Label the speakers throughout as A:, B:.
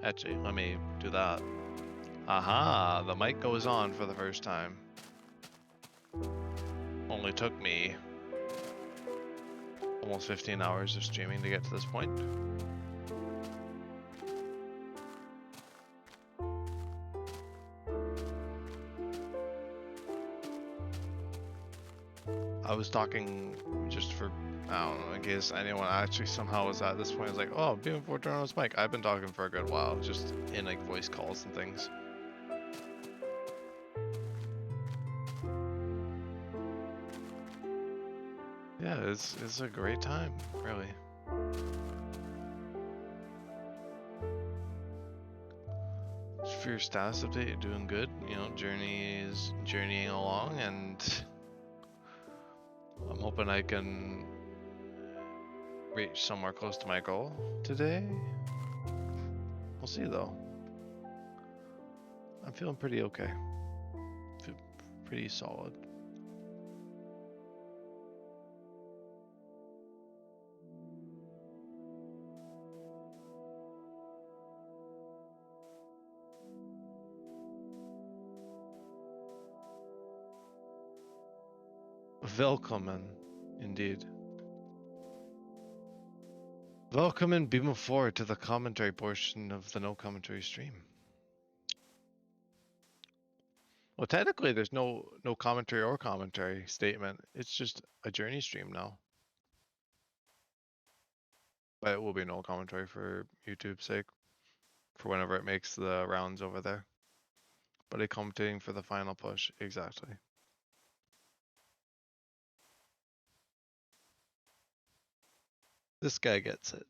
A: Actually, let me do that. Aha, the mic goes on for the first time. Only took me almost 15 hours of streaming to get to this point. I was talking just for, I don't know, in case anyone actually somehow was at this point, I was like, oh, before turning on this mic, I've been talking for a good while, just in like voice calls and things. Yeah, it's a great time, really. For your status update, you're doing good. You know, journeying along, and I'm hoping I can reach somewhere close to my goal today. We'll see though. I'm feeling pretty okay. Feel pretty solid. Velkommen, indeed. Welcome and beam forward to the commentary portion of the no commentary stream. Well, technically, there's no commentary or commentary statement. It's just a journey stream now. But it will be no commentary for YouTube's sake, for whenever it makes the rounds over there. But a commentating for the final push, exactly. This guy gets it.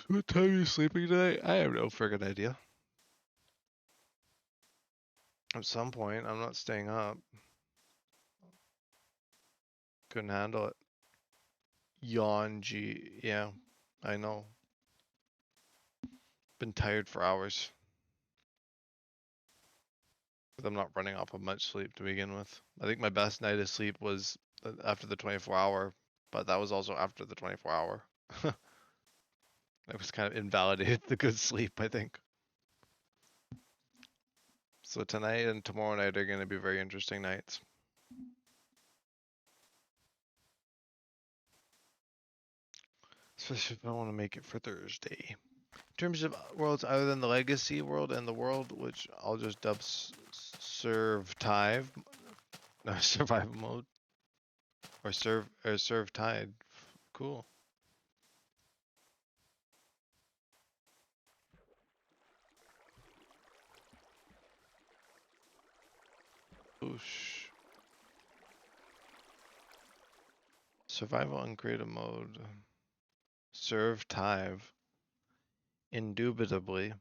A: What time are you sleeping tonight? I have no friggin' idea. At some point, I'm not staying up. Couldn't handle it. Yawn, G. Yeah, I know. Been tired for hours. I'm not running off of much sleep to begin with. I think my best night of sleep was after the 24-hour, but that was also after the 24-hour. That was kind of invalidated the good sleep, I think. So tonight and tomorrow night are going to be very interesting nights. Especially if I want to make it for Thursday. In terms of worlds other than the Legacy world and the world, which I'll just dub Survive, no, Survival mode, or Serve Tide. Cool. Oosh. Survival and creative mode. Serve Tive. Indubitably.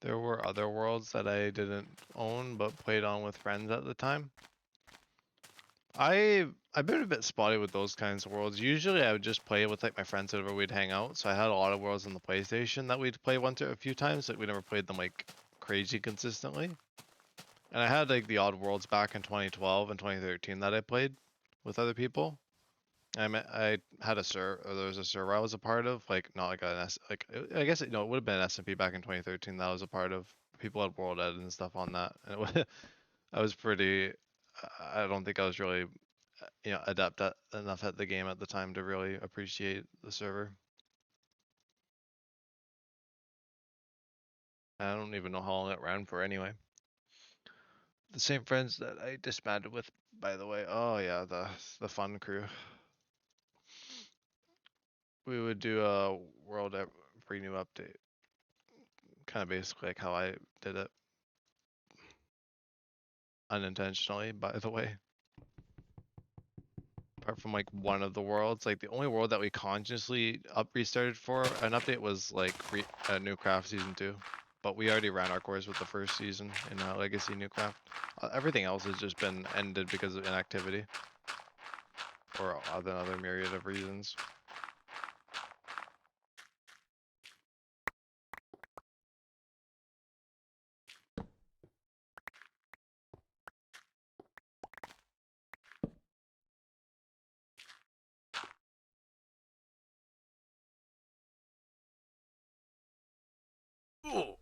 A: There were other worlds that I didn't own but played on with friends at the time. I've been a bit spotty with those kinds of worlds. Usually I would just play with like my friends whenever we'd hang out. So I had a lot of worlds on the PlayStation that we'd play a few times, but we never played them like crazy consistently. And I had like the odd worlds back in 2012 and 2013 that I played with other people. I had a there was a server I was a part of, like not like an I guess it would have been an SMP back in 2013 that I was a part of. People had world ed and stuff on that, and I was pretty. I don't think I was really, adept enough at the game at the time to really appreciate the server. I don't even know how long it ran for anyway. The same friends that I disbanded with, by the way. Oh yeah, the fun crew. We would do a world every new update kind of basically like how I did it. Unintentionally, by the way. Apart from like one of the worlds, like the only world that we consciously restarted for an update was like New Craft Season 2. But we already ran our course with the first season in Legacy New Craft. Everything else has just been ended because of inactivity. Or other myriad of reasons. Ooh.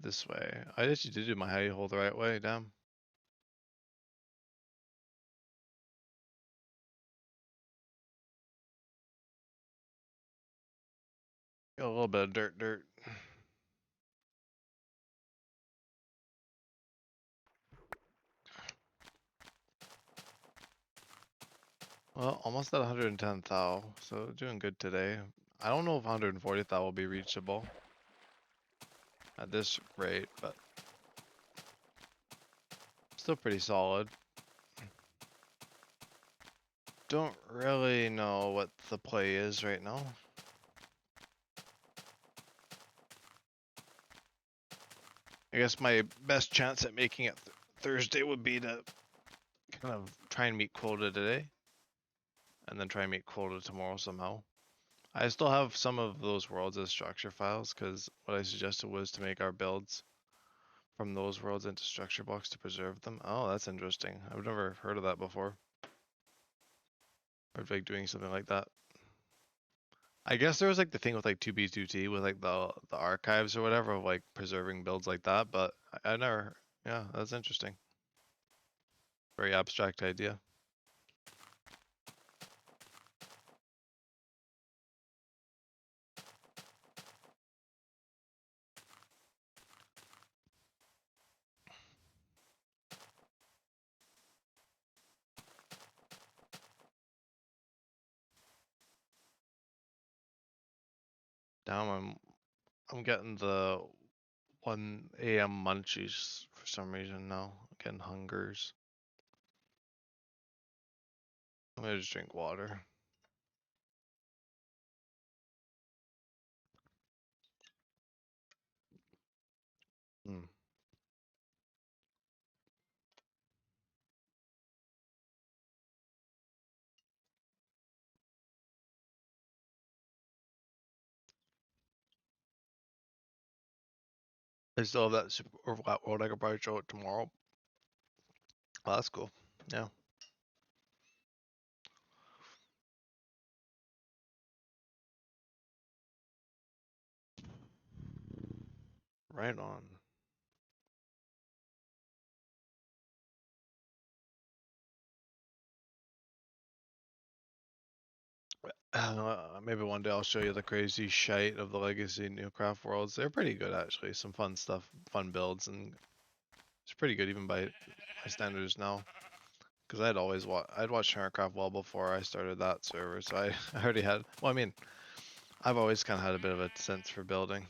A: This way. I actually did do my high hole the right way, damn. Got a little bit of dirt. Well, almost at 110 thou, so doing good today. I don't know if 140 thou will be reachable at this rate, but still pretty solid. Don't really know what the play is right now. I guess my best chance at making it Thursday would be to kind of try and meet quota today, and then try and meet quota tomorrow somehow. I still have some of those worlds as structure files, because what I suggested was to make our builds from those worlds into structure blocks to preserve them. Oh, that's interesting. I've never heard of that before. Or like doing something like that. I guess there was like the thing with like 2B2T with like the archives or whatever of like preserving builds like that, but I never, yeah, that's interesting. Very abstract idea. Now I'm getting the 1 a.m. munchies for some reason now. Getting hungers. I'm gonna just drink water. Hmm. I still have that super or flat world. I could probably show it tomorrow. Oh, that's cool. Yeah. Right on. Maybe one day I'll show you the crazy shite of the Legacy New Craft worlds. They're pretty good actually. Some fun stuff, fun builds, and it's pretty good even by my standards now. Because I'd watched Hermitcraft well before I started that server, so I already had. Well, I mean, I've always kind of had a bit of a sense for building,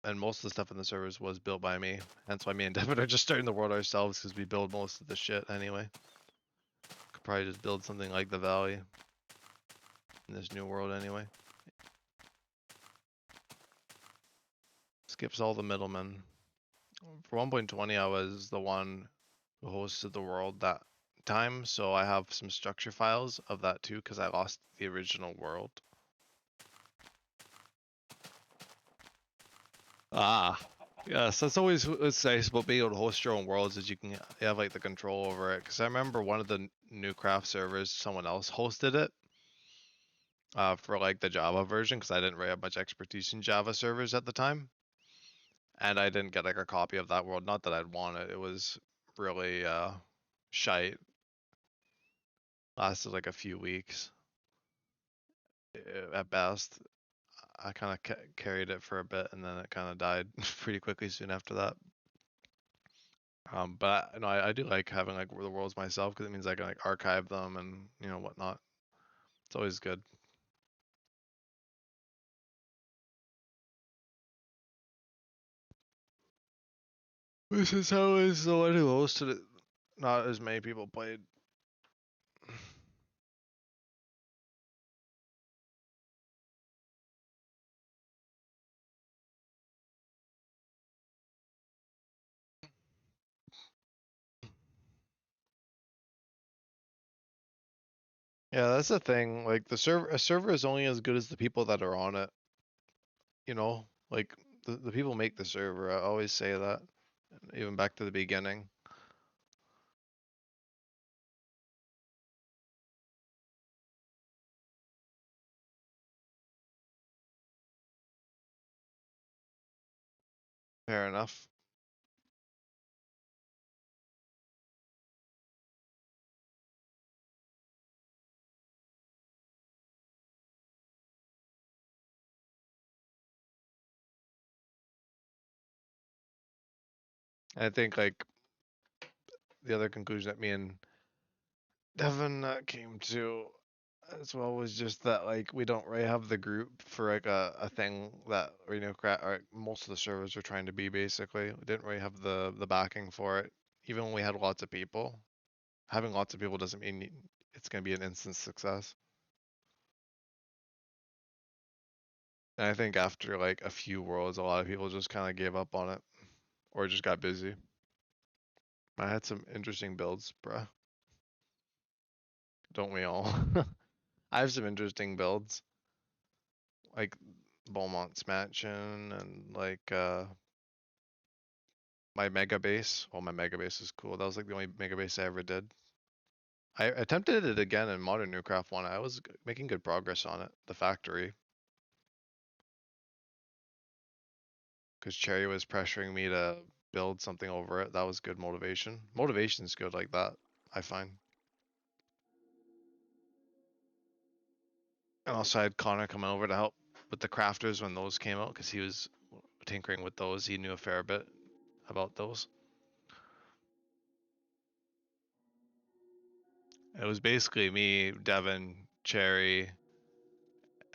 A: and most of the stuff in the servers was built by me. Hence why me and Devin are just starting the world ourselves because we build most of the shit anyway. Could probably just build something like the Valley in this new world anyway. Skips all the middlemen. For 1.20, I was the one who hosted the world that time, so I have some structure files of that too because I lost the original world. Ah, yes, that's always what's nice about being able to host your own worlds is you have like the control over it. Because I remember one of the new craft servers, someone else hosted it for like the Java version because I didn't really have much expertise in Java servers at the time, and I didn't get like a copy of that world. Not that I'd want it. It was really shite. Lasted like a few weeks at best. I kind of carried it for a bit and then it kind of died pretty quickly soon after that. But no, I do like having like the worlds myself because it means I can like archive them and whatnot. It's always good. This is how is the one who hosted it. Not as many people played. Yeah, that's the thing. Like a server is only as good as the people that are on it. Like the people make the server. I always say that, even back to the beginning. Fair enough. I think like the other conclusion that me and Devin came to as well was just that like we don't really have the group for like a thing that or most of the servers are trying to be basically. We didn't really have the backing for it, even when we had lots of people. Having lots of people doesn't mean it's gonna be an instant success. And I think after like a few worlds, a lot of people just kind of gave up on it or just got busy. I had some interesting builds, bruh. Don't we all? I have some interesting builds, like Beaumont's Mansion and like my mega base. Well, my mega base is cool. That was like the only mega base I ever did. I attempted it again in Modern Newcraft 1. I was making good progress on it. The factory, because Cherry was pressuring me to build something over it. That was good motivation. Motivation's good like that, I find. And also I had Connor coming over to help with the crafters when those came out because he was tinkering with those. He knew a fair bit about those. It was basically me, Devin, Cherry,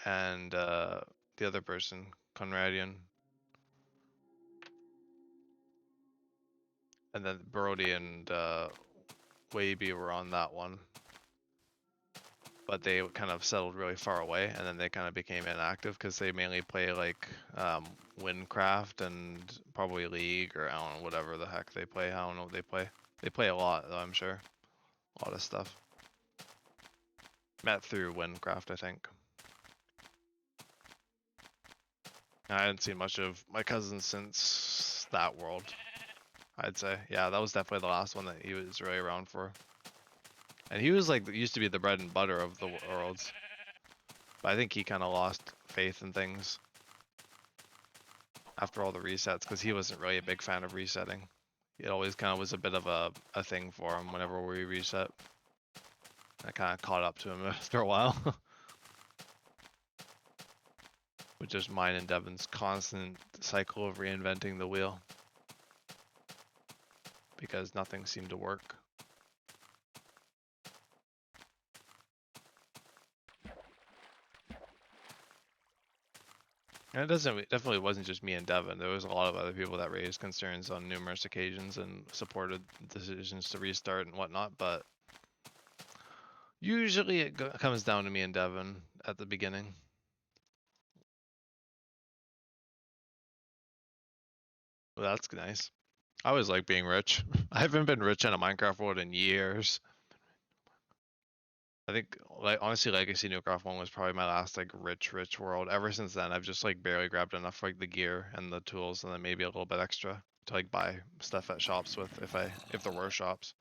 A: and the other person, Conradian, and then Brody and Waby were on that one. But they kind of settled really far away, and then they kind of became inactive because they mainly play like Windcraft and probably League or I don't know whatever the heck they play. I don't know what they play. They play a lot though, I'm sure. A lot of stuff. Met through Windcraft, I think. I hadn't seen much of my cousin since that world. I'd say, yeah, that was definitely the last one that he was really around for. And he was like used to be the bread and butter of the worlds, but I think he kind of lost faith in things after all the resets because he wasn't really a big fan of resetting. It always kind of was a bit of a thing for him whenever we reset. I kind of caught up to him after a while. With just mine and Devin's constant cycle of reinventing the wheel. Because nothing seemed to work. And it definitely wasn't just me and Devin. There was a lot of other people that raised concerns on numerous occasions and supported decisions to restart and whatnot, but usually it comes down to me and Devin at the beginning. Well, that's nice. I always like being rich. I haven't been rich in a Minecraft world in years. I think, like honestly, Legacy Newcraft 1 was probably my last like rich world. Ever since then, I've just like barely grabbed enough for like the gear and the tools, and then maybe a little bit extra to like buy stuff at shops with if there were shops.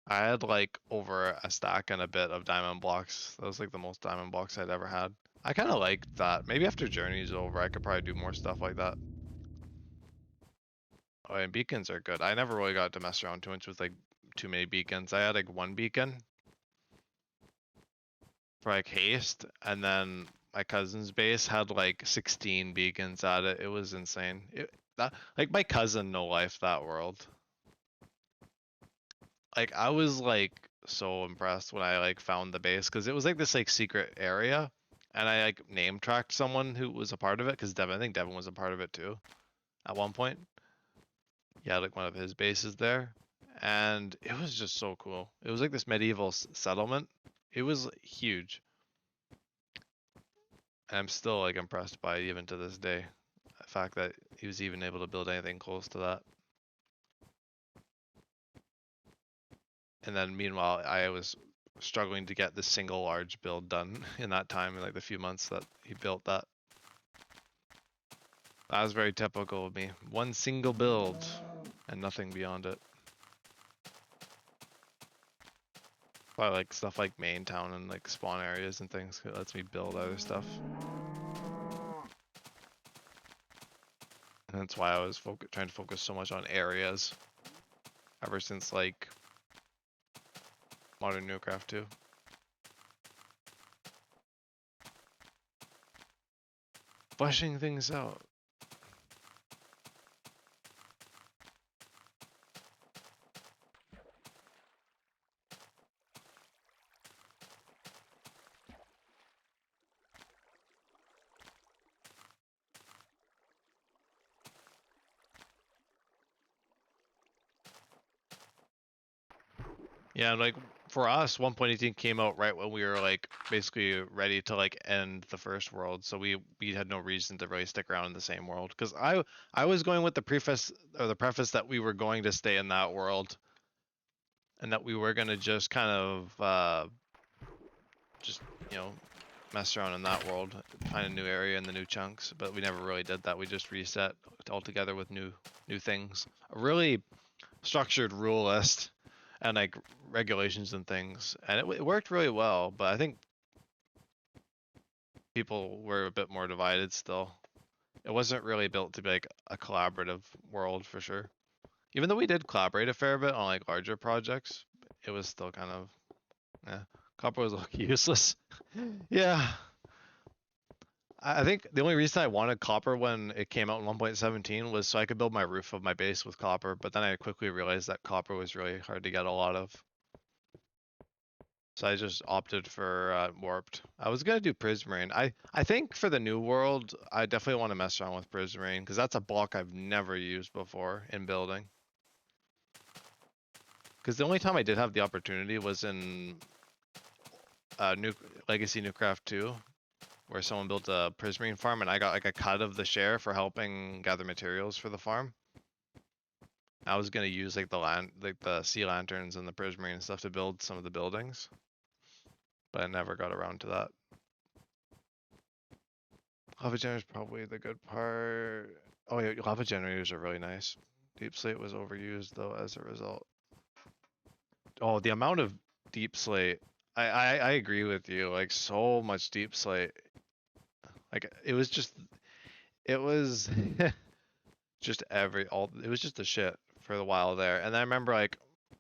A: I had like over a stack and a bit of diamond blocks. That was like the most diamond blocks I'd ever had. I kind of liked that. Maybe after Journey's over, I could probably do more stuff like that. Oh, and beacons are good. I never really got to mess around too much with like too many beacons. I had like one beacon for like haste, and then my cousin's base had like 16 beacons at it. It was insane. Like my cousin no life that world. Like I was like so impressed when I like found the base because it was like this like secret area, and I like name tracked someone who was a part of it because Devin, I think Devin was a part of it too at one point. Yeah, like one of his bases there, and it was just so cool. It was like this medieval settlement. It was huge, and I'm still like impressed by it even to this day. The fact that he was even able to build anything close to that. And then meanwhile, I was struggling to get the single large build done in that time, in like the few months that he built that. That was very typical of me. One single build and nothing beyond it. I like stuff like main town and like spawn areas and things. It lets me build other stuff. And that's why I was trying to focus so much on areas ever since like Modern Newcraft 2. Fleshing things out. Yeah, like for us, 1.18 came out right when we were like basically ready to like end the first world, so we had no reason to really stick around in the same world. Because I was going with the preface that we were going to stay in that world, and that we were gonna just kind of just mess around in that world, find a new area in the new chunks. But we never really did that. We just reset altogether with new things. A really structured rule list and like regulations and things, and it worked really well. But I think people were a bit more divided still. It wasn't really built to be like a collaborative world for sure. Even though we did collaborate a fair bit on like larger projects, it was still kind of copper was like useless. Yeah. I think the only reason I wanted copper when it came out in 1.17 was so I could build my roof of my base with copper, but then I quickly realized that copper was really hard to get a lot of. So I just opted for warped. I was gonna do prismarine. I think for the new world, I definitely want to mess around with prismarine because that's a block I've never used before in building. Because the only time I did have the opportunity was in new Legacy Newcraft 2, where someone built a prismarine farm and I got like a cut of the share for helping gather materials for the farm. I was gonna use like the sea lanterns and the prismarine and stuff to build some of the buildings, but I never got around to that. Lava generator is probably the good part. Oh yeah, lava generators are really nice. Deep slate was overused though as a result. Oh, the amount of deep slate. I agree with you. Like so much deep slate. Like it was just just it was just the shit for a while there. And I remember like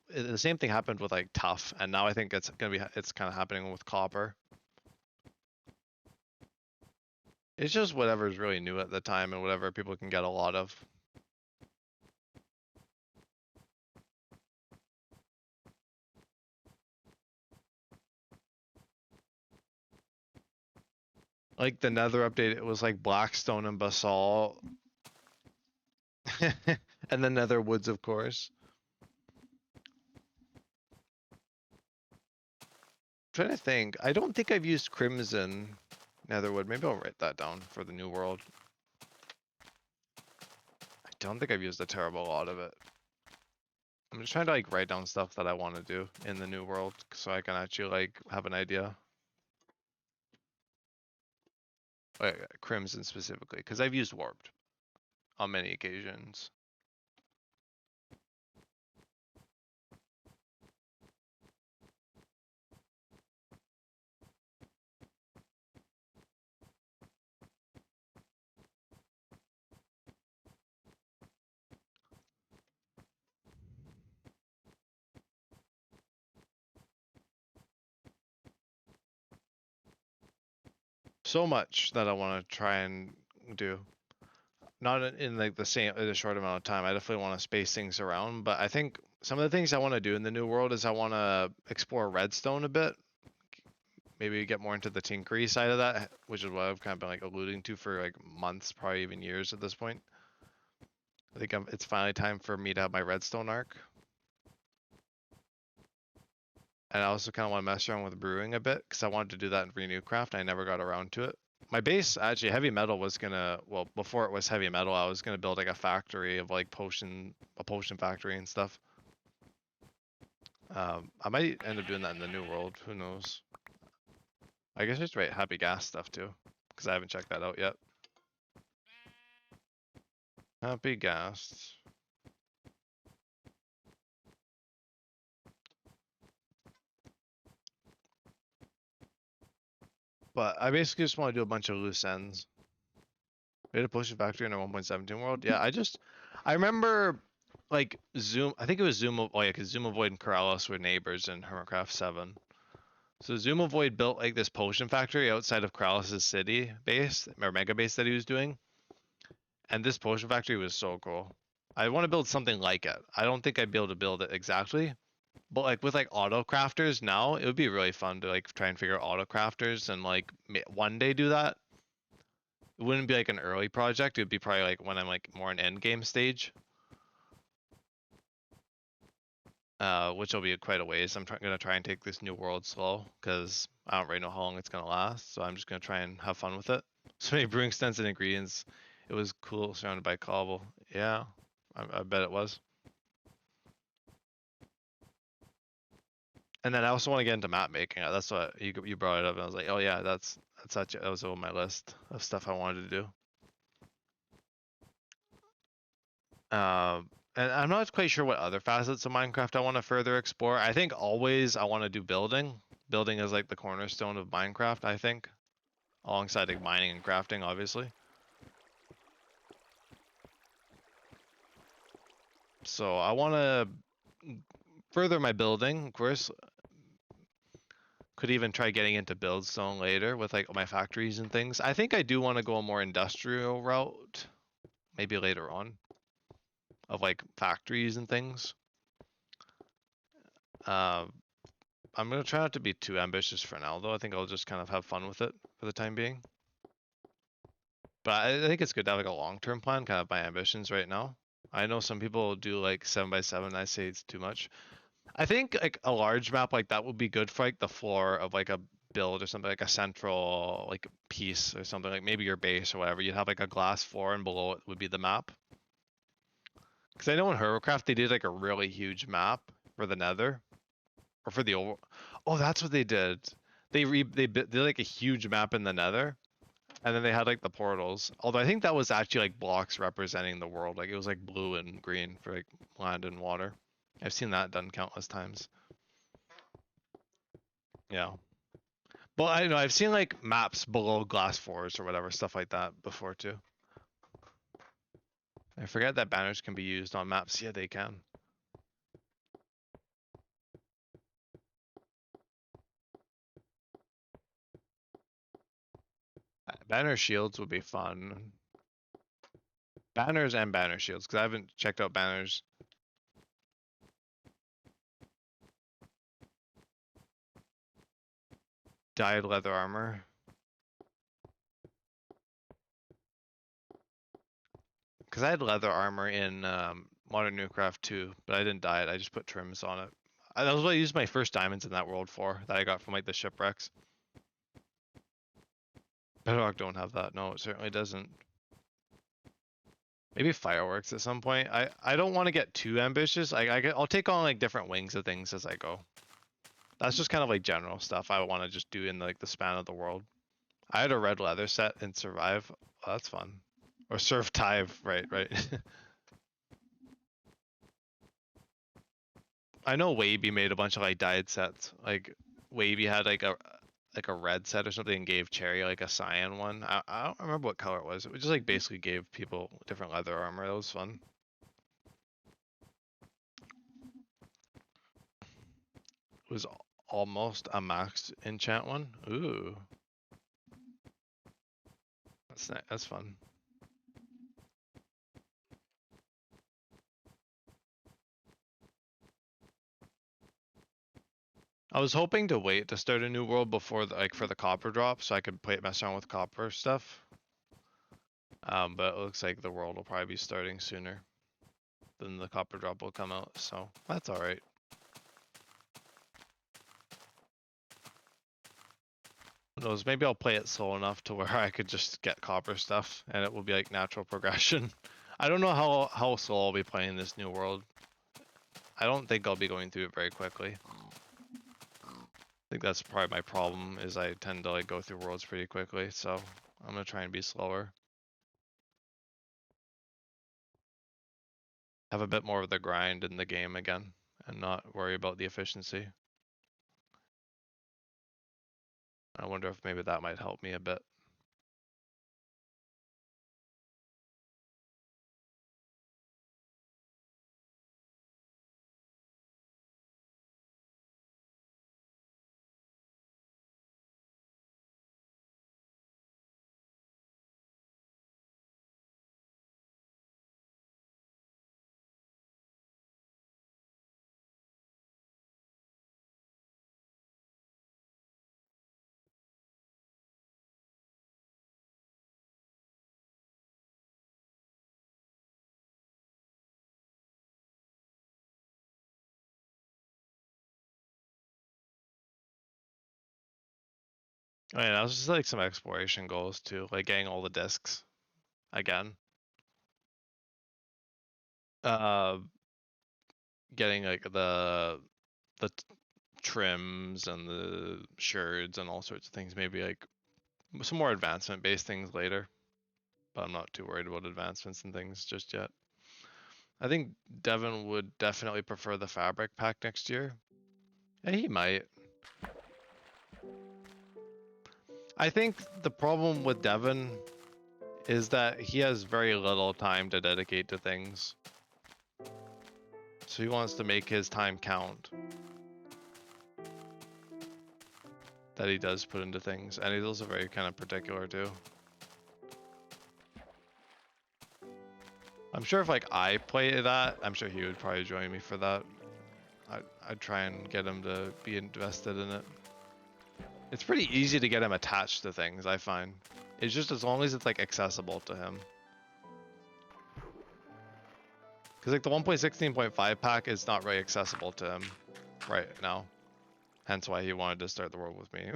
A: the same thing happened with like tough, and now I think it's kind of happening with copper. It's just whatever's really new at the time and whatever people can get a lot of. Like the Nether update, it was like Blackstone and Basalt. And the Nether Woods, of course. Trying to think. I don't think I've used Crimson Netherwood. Maybe I'll write that down for the new world. I don't think I've used a terrible lot of it. I'm just trying to like write down stuff that I want to do in the new world so I can actually like have an idea. Like Crimson specifically, because I've used Warped on many occasions. so much that I want to try and do. Not in like in a short amount of time. I definitely want to space things around, but I think some of the things I want to do in the new world is I want to explore redstone a bit. Maybe get more into the tinkery side of that, which is what I've kind of been like alluding to for like months, probably even years at this point. I think it's finally time for me to have my redstone arc. And I also kind of want to mess around with brewing a bit because I wanted to do that in Renewcraft. I never got around to it. My base, actually, heavy metal was gonna, well, before it was heavy metal, I was gonna build like a factory of like a potion factory and stuff. I might end up doing that in the new world. Who knows? I guess I just write happy gas stuff too, because I haven't checked that out yet. Happy gas. But I basically just want to do a bunch of loose ends. We had a potion factory in our 1.17 world. Yeah, I remember like Zoom. I think it was Zoom. Oh yeah, because Zoom Avoid and Corrales were neighbors in Hermitcraft 7. So Zoom Avoid built like this potion factory outside of Corrales' city base or mega base that he was doing, and this potion factory was so cool. I want to build something like it. I don't think I'd be able to build it exactly, but like with like auto crafters now, it would be really fun to like try and figure out auto crafters and like one day do that. It wouldn't be like an early project. It would be probably like when I'm like more an end game stage. Which will be quite a ways. I'm gonna try and take this new world slow because I don't really know how long it's gonna last. So I'm just gonna try and have fun with it. So many brewing stands and ingredients. It was cool, surrounded by cobble. Yeah, I bet it was. And then I also want to get into map making. That's what you brought it up, and I was like, oh yeah, that was on my list of stuff I wanted to do. And I'm not quite sure what other facets of Minecraft I want to further explore. I think always I want to do building. Building is like the cornerstone of Minecraft, I think, alongside like mining and crafting, obviously. So I want to further my building, of course. Could even try getting into buildstone later with like my factories and things. I think I do want to go a more industrial route, maybe later on, of like factories and things. Uh, I'm gonna try not to be too ambitious for now, though. I think I'll just kind of have fun with it for the time being. But I think it's good to have like a long-term plan, kind of my ambitions right now. I know some people do like 7x7. I say it's too much. I think like a large map like that would be good for like the floor of like a build or something, like a central like piece or something, like maybe your base or whatever. You'd have like a glass floor and below it would be the map. Because I know in Herocraft they did like a really huge map for the Nether or for the over. Oh, that's what they did. They did like a huge map in the Nether, and then they had like the portals. Although I think that was actually like blocks representing the world. Like it was like blue and green for like land and water. I've seen that done countless times. Yeah. Well, I know I've seen like maps below glass floors or whatever stuff like that before too. I forget that banners can be used on maps. Yeah, they can. Banner shields would be fun. Banners and banner shields, because I haven't checked out banners. Dyed leather armor. Because I had leather armor in Modern Newcraft 2, but I didn't dye it. I just put trims on it. That was what I used my first diamonds in that world for, that I got from like the shipwrecks. Bedrock don't have that. No, it certainly doesn't. Maybe fireworks at some point. I don't want to get too ambitious. I'll take on like different wings of things as I go. That's just kind of like general stuff I want to just do in like the span of the world. I had a red leather set in Survive. Oh, that's fun. Or Survive, right, right. I know Wavy made a bunch of like dyed sets. Like Wavy had like a red set or something and gave Cherry like a cyan one. I don't remember what color it was. It just like basically gave people different leather armor. That was fun. It was almost a max enchant one. Ooh. That's fun. I was hoping to wait to start a new world before like for the copper drop so I could mess around with copper stuff. But it looks like the world will probably be starting sooner than the copper drop will come out, so that's alright. Who knows, maybe I'll play it slow enough to where I could just get copper stuff and it will be like natural progression. I don't know how slow I'll be playing this new world. I don't think I'll be going through it very quickly. I think that's probably my problem, is I tend to like go through worlds pretty quickly, so I'm gonna try and be slower. Have a bit more of the grind in the game again, and not worry about the efficiency. I wonder if maybe that might help me a bit. I mean, that was just like some exploration goals too, like getting all the discs again. Uh, Getting like the trims and the sherds and all sorts of things. Maybe like some more advancement based things later, but I'm not too worried about advancements and things just yet. I think Devin would definitely prefer the fabric pack next year. Yeah, he might. I think the problem with Devin is that he has very little time to dedicate to things. So he wants to make his time count that he does put into things. And he's also very kind of particular too. I'm sure if like I play that, I'm sure he would probably join me for that. I'd try and get him to be invested in it. It's pretty easy to get him attached to things, I find. It's just as long as it's like accessible to him. Because like the 1.16.5 pack is not really accessible to him right now. Hence why he wanted to start the world with me.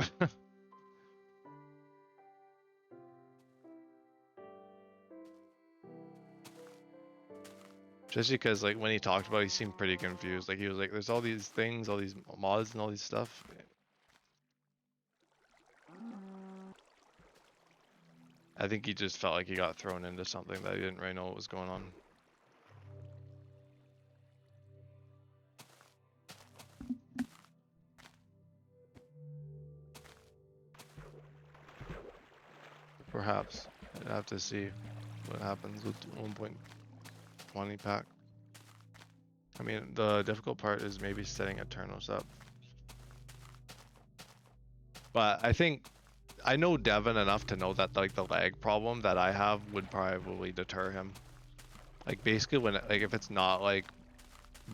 A: Just because like when he talked about it, he seemed pretty confused. Like he was like, there's all these things, all these mods and all these stuff. I think he just felt like he got thrown into something that he didn't really know what was going on. Perhaps. I'd have to see what happens with 1.20 pack. I mean, the difficult part is maybe setting Eternos up. But I think I know Devin enough to know that like the lag problem that I have would probably deter him. Like basically when like if it's not like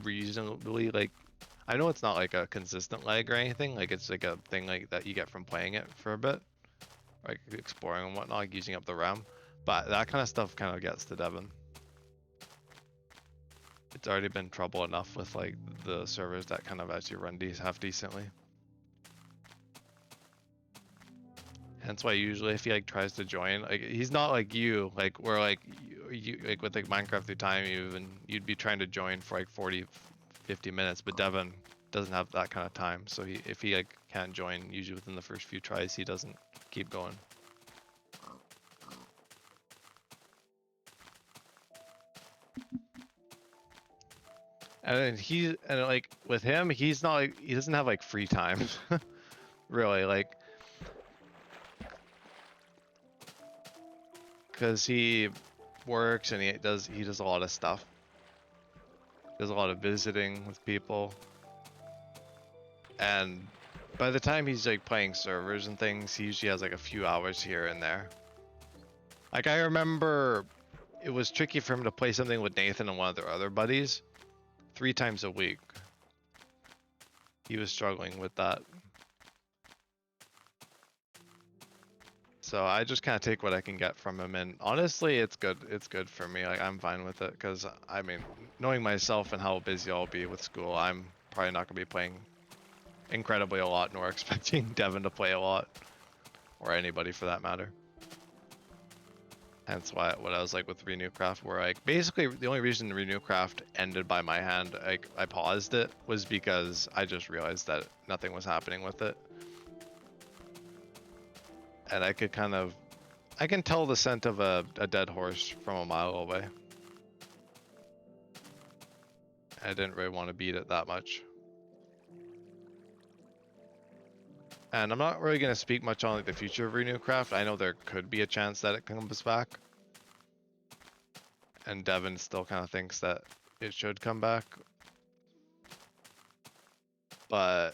A: reasonably like, I know it's not like a consistent lag or anything, like it's like a thing like that you get from playing it for a bit, like exploring and whatnot, like using up the RAM, but that kind of stuff kind of gets to Devin. It's already been trouble enough with like the servers that kind of actually run half decently. Hence why usually if he like tries to join, like he's not like you, like where like you like with like Minecraft through time you'd be trying to join for like 40-50 minutes, but Devin doesn't have that kind of time. So if he like can't join usually within the first few tries, he doesn't keep going. And then like with him, he's not like, he doesn't have like free time. Really, like, because he works and he does a lot of stuff. Does a lot of visiting with people. And by the time he's like playing servers and things, he usually has like a few hours here and there. Like I remember it was tricky for him to play something with Nathan and one of their other buddies 3 times a week. He was struggling with that. So I just kind of take what I can get from him, and honestly, it's good. It's good for me. Like I'm fine with it because I mean, knowing myself and how busy I'll be with school, I'm probably not gonna be playing incredibly a lot, nor expecting Devin to play a lot, or anybody for that matter. Hence why what I was like with Renewcraft, where like basically the only reason Renewcraft ended by my hand, like I paused it, was because I just realized that nothing was happening with it, and I could kind of, I can tell the scent of a dead horse from a mile away. I didn't really want to beat it that much. And I'm not really going to speak much on like the future of Renewcraft. I know there could be a chance that it comes back. And Devin still kind of thinks that it should come back. But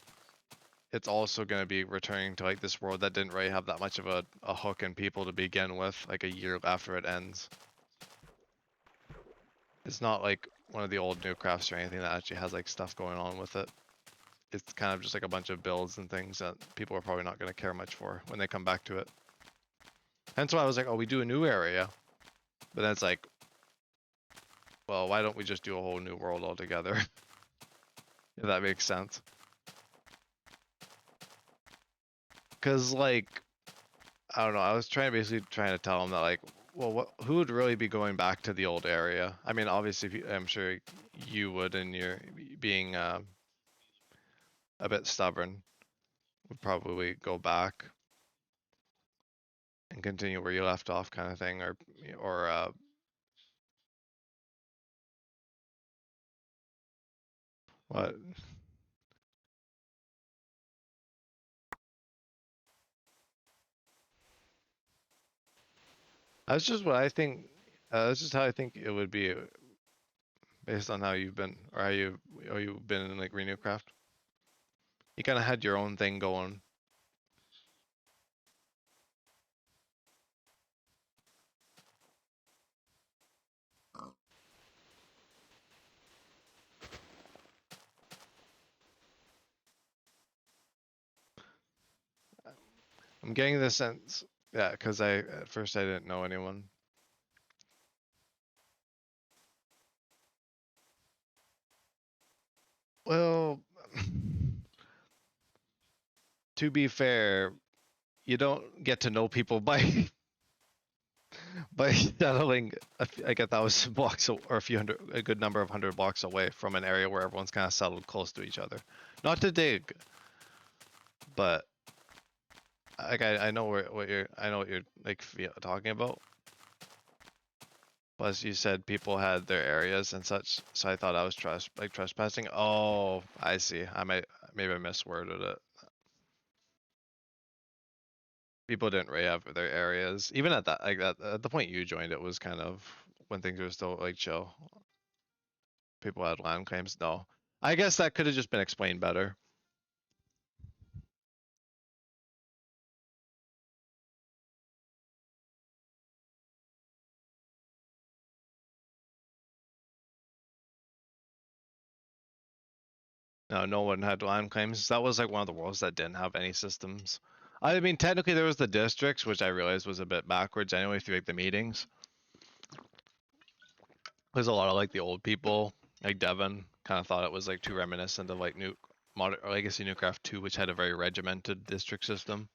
A: it's also going to be returning to like this world that didn't really have that much of a hook in people to begin with, like a year after it ends. It's not like one of the old Newcrafts or anything that actually has like stuff going on with it. It's kind of just like a bunch of builds and things that people are probably not going to care much for when they come back to it. Hence why I was like, oh, we do a new area. But then it's like, well, why don't we just do a whole new world altogether? If that makes sense. Because, like, I don't know, I was basically trying to tell him that, like, well, who would really be going back to the old area? I mean, obviously, I'm sure you would, and you're being a bit stubborn, would probably go back and continue where you left off, kind of thing, or what? That's just what I think. That's just how I think it would be, based on how you've been, or you've been in like Renewcraft. You kind of had your own thing going. I'm getting the sense, yeah, because at first I didn't know anyone. Well, to be fair, you don't get to know people by by settling like 1,000 blocks or a good number of 100 blocks away from an area where everyone's kind of settled close to each other. Not to dig, but like I know what you're like talking about. Plus, you said people had their areas and such, so I thought I was trespassing. Oh, I see. Maybe I misworded it. People didn't really have their areas. Even at at the point you joined, it was kind of when things were still like chill. People had land claims. No, I guess that could have just been explained better. No, no one had land claims. That was like one of the worlds that didn't have any systems. I mean, technically there was the districts, which I realized was a bit backwards anyway through like the meetings. There's a lot of like the old people, like Devon, kind of thought it was like too reminiscent of like modern or Legacy Newcraft 2, which had a very regimented district system.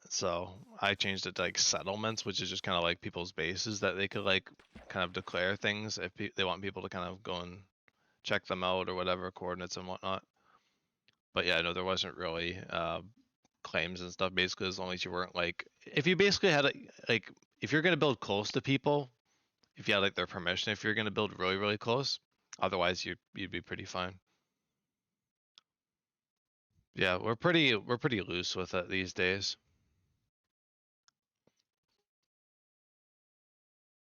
A: So I changed it to like settlements, which is just kind of like people's bases that they could like kind of declare things if they want people to kind of go and check them out or whatever, coordinates and whatnot. But yeah, no, there wasn't really claims and stuff. Basically, as long as you weren't like, if you basically had like, if you're gonna build close to people, if you had like their permission, if you're gonna build really really close, otherwise you'd be pretty fine. Yeah, we're pretty loose with it these days.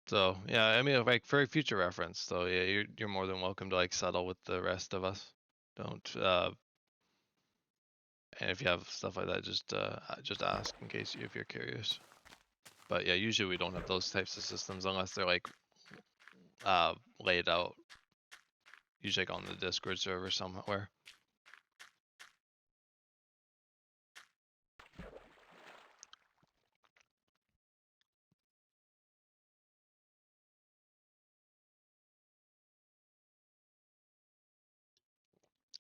A: So yeah, I mean, like for future reference, though, yeah, you're more than welcome to like settle with the rest of us. Don't And if you have stuff like that, just ask in case if you're curious. But yeah, usually we don't have those types of systems unless they're like laid out. Usually like on the Discord server somewhere.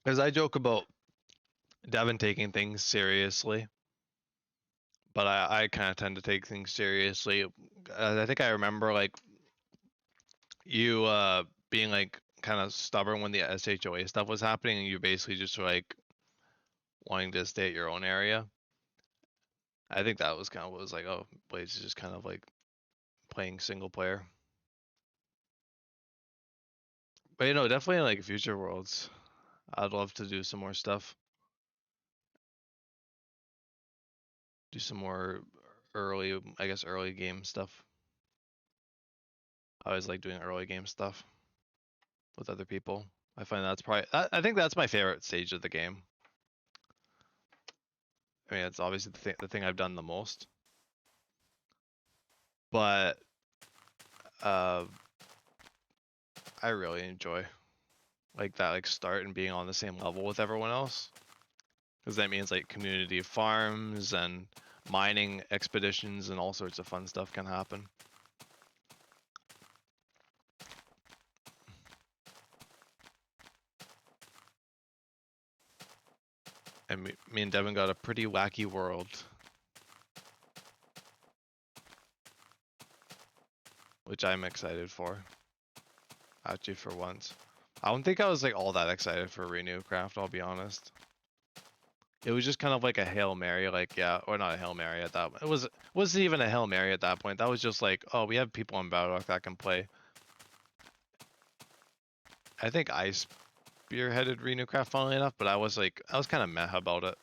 A: Because I joke about Devin taking things seriously, but I kind of tend to take things seriously. I think I remember like you being like kind of stubborn when the SHOA stuff was happening, and you basically just were like wanting to stay at your own area. I think that was kind of what was like, oh, Blaze is just kind of like playing single player. But you know, definitely like future worlds. I'd love to do some more stuff. Do some more early, I guess, early game stuff. I always like doing early game stuff with other people. I find that's probably, I think that's my favorite stage of the game. I mean, it's obviously the thing I've done the most. But I really enjoy like that, like start and being on the same level with everyone else. Because that means like community farms and mining expeditions and all sorts of fun stuff can happen. And me and Devin got a pretty wacky world, which I'm excited for. Actually, for once. I don't think I was like all that excited for Renew Craft, I'll be honest. It was just kind of like a Hail Mary, like, yeah, or not a Hail Mary at that point. Wasn't even a Hail Mary at that point. That was just like, oh, we have people on Battle Rock that can play. I think I spearheaded Renewcraft funnily enough, but I was kind of meh about it.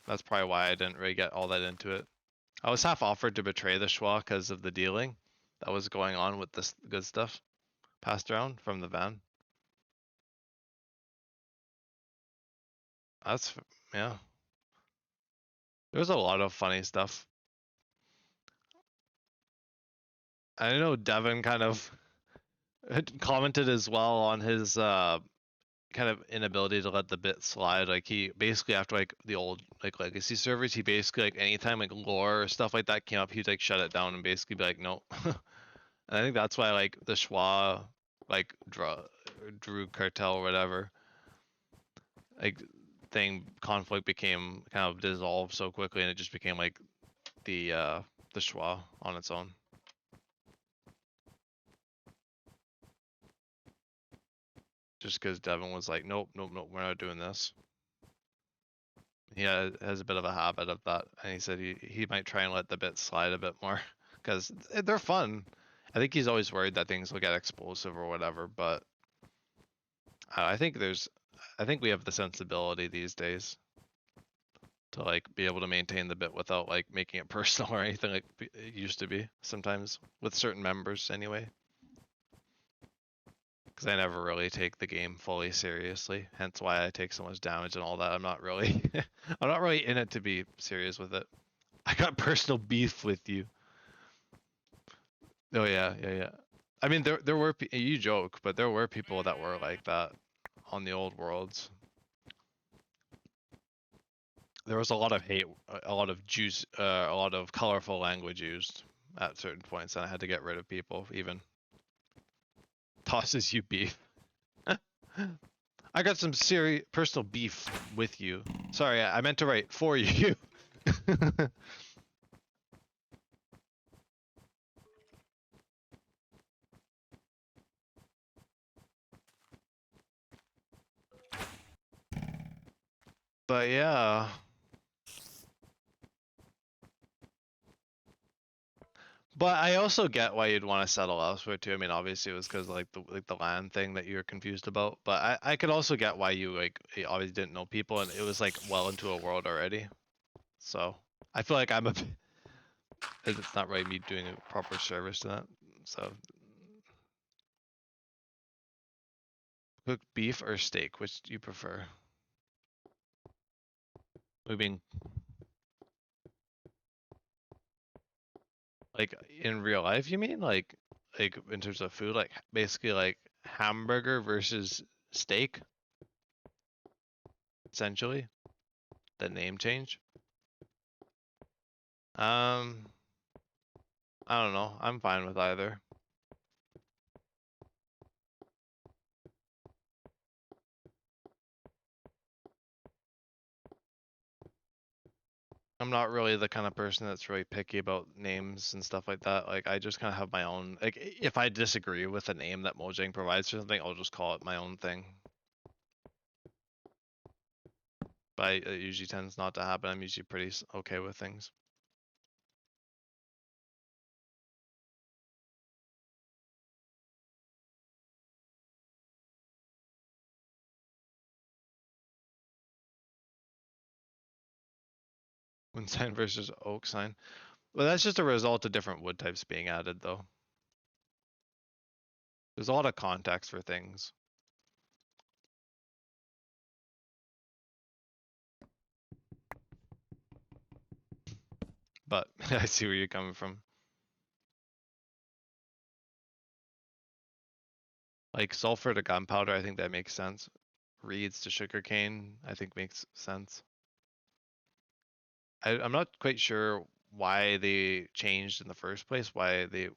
A: That's probably why I didn't really get all that into it. I was half offered to betray the Schwa because of the dealing that was going on with this good stuff passed around from the van. That's, yeah. There's a lot of funny stuff. I know Devin kind of had commented as well on his kind of inability to let the bit slide. Like he basically after like the old like legacy servers, he basically like anytime like lore or stuff like that came up, he'd like shut it down and basically be like, no. And I think that's why like the Schwa like Drew cartel or whatever like thing conflict became kind of dissolved so quickly, and it just became like the Schwa on its own. Just because Devin was like, nope, nope, nope, we're not doing this. He has a bit of a habit of that, and he said he might try and let the bits slide a bit more because they're fun. I think he's always worried that things will get explosive or whatever, but I think we have the sensibility these days to like be able to maintain the bit without like making it personal or anything like it used to be sometimes with certain members anyway. Because I never really take the game fully seriously, hence why I take so much damage and all that. I'm not really in it to be serious with it. I got personal beef with you. Oh yeah, yeah, yeah. I mean, there were you joke, but there were people that were like that on the old worlds. There was a lot of hate, a lot of juice, a lot of colorful language used at certain points, and I had to get rid of people. Even tosses you beef. I got some serious personal beef with you. Sorry, I meant to write for you. But yeah. But I also get why you'd want to settle elsewhere too. I mean, obviously it was because like the land thing that you were confused about. But I could also get why you like you obviously didn't know people and it was like well into a world already. So I feel like it's not really me doing a proper service to that. So cooked beef or steak, which do you prefer? I mean, like in real life, you mean? Like in terms of food, like basically like hamburger versus steak, essentially. The name change. Um, I don't know. I'm fine with either. I'm not really the kind of person that's really picky about names and stuff like that. Like I just kind of have my own. Like if I disagree with a name that Mojang provides for something, I'll just call it my own thing. But it usually tends not to happen. I'm usually pretty okay with things. Wood sign versus oak sign. Well, that's just a result of different wood types being added, though. There's a lot of context for things. But I see where you're coming from. Like sulfur to gunpowder, I think that makes sense. Reeds to sugarcane, I think makes sense. I'm not quite sure why they changed in the first place. Why they,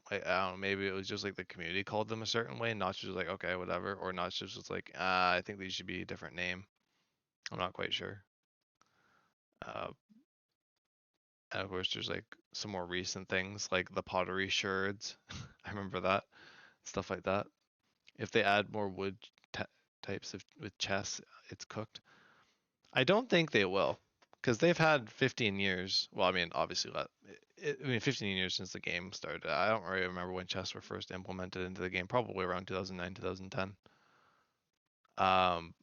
A: I don't know, maybe it was just like the community called them a certain way. Notch was like, okay, whatever. Or Notch just was like, I think these should be a different name. I'm not quite sure. And of course, there's like some more recent things like the pottery sherds. I remember that stuff like that. If they add more wood types of with chess, it's cooked. I don't think they will, because they've had 15 years. Well, I mean, obviously, I mean, 15 years since the game started. I don't really remember when chests were first implemented into the game. Probably around 2009, 2010. Um,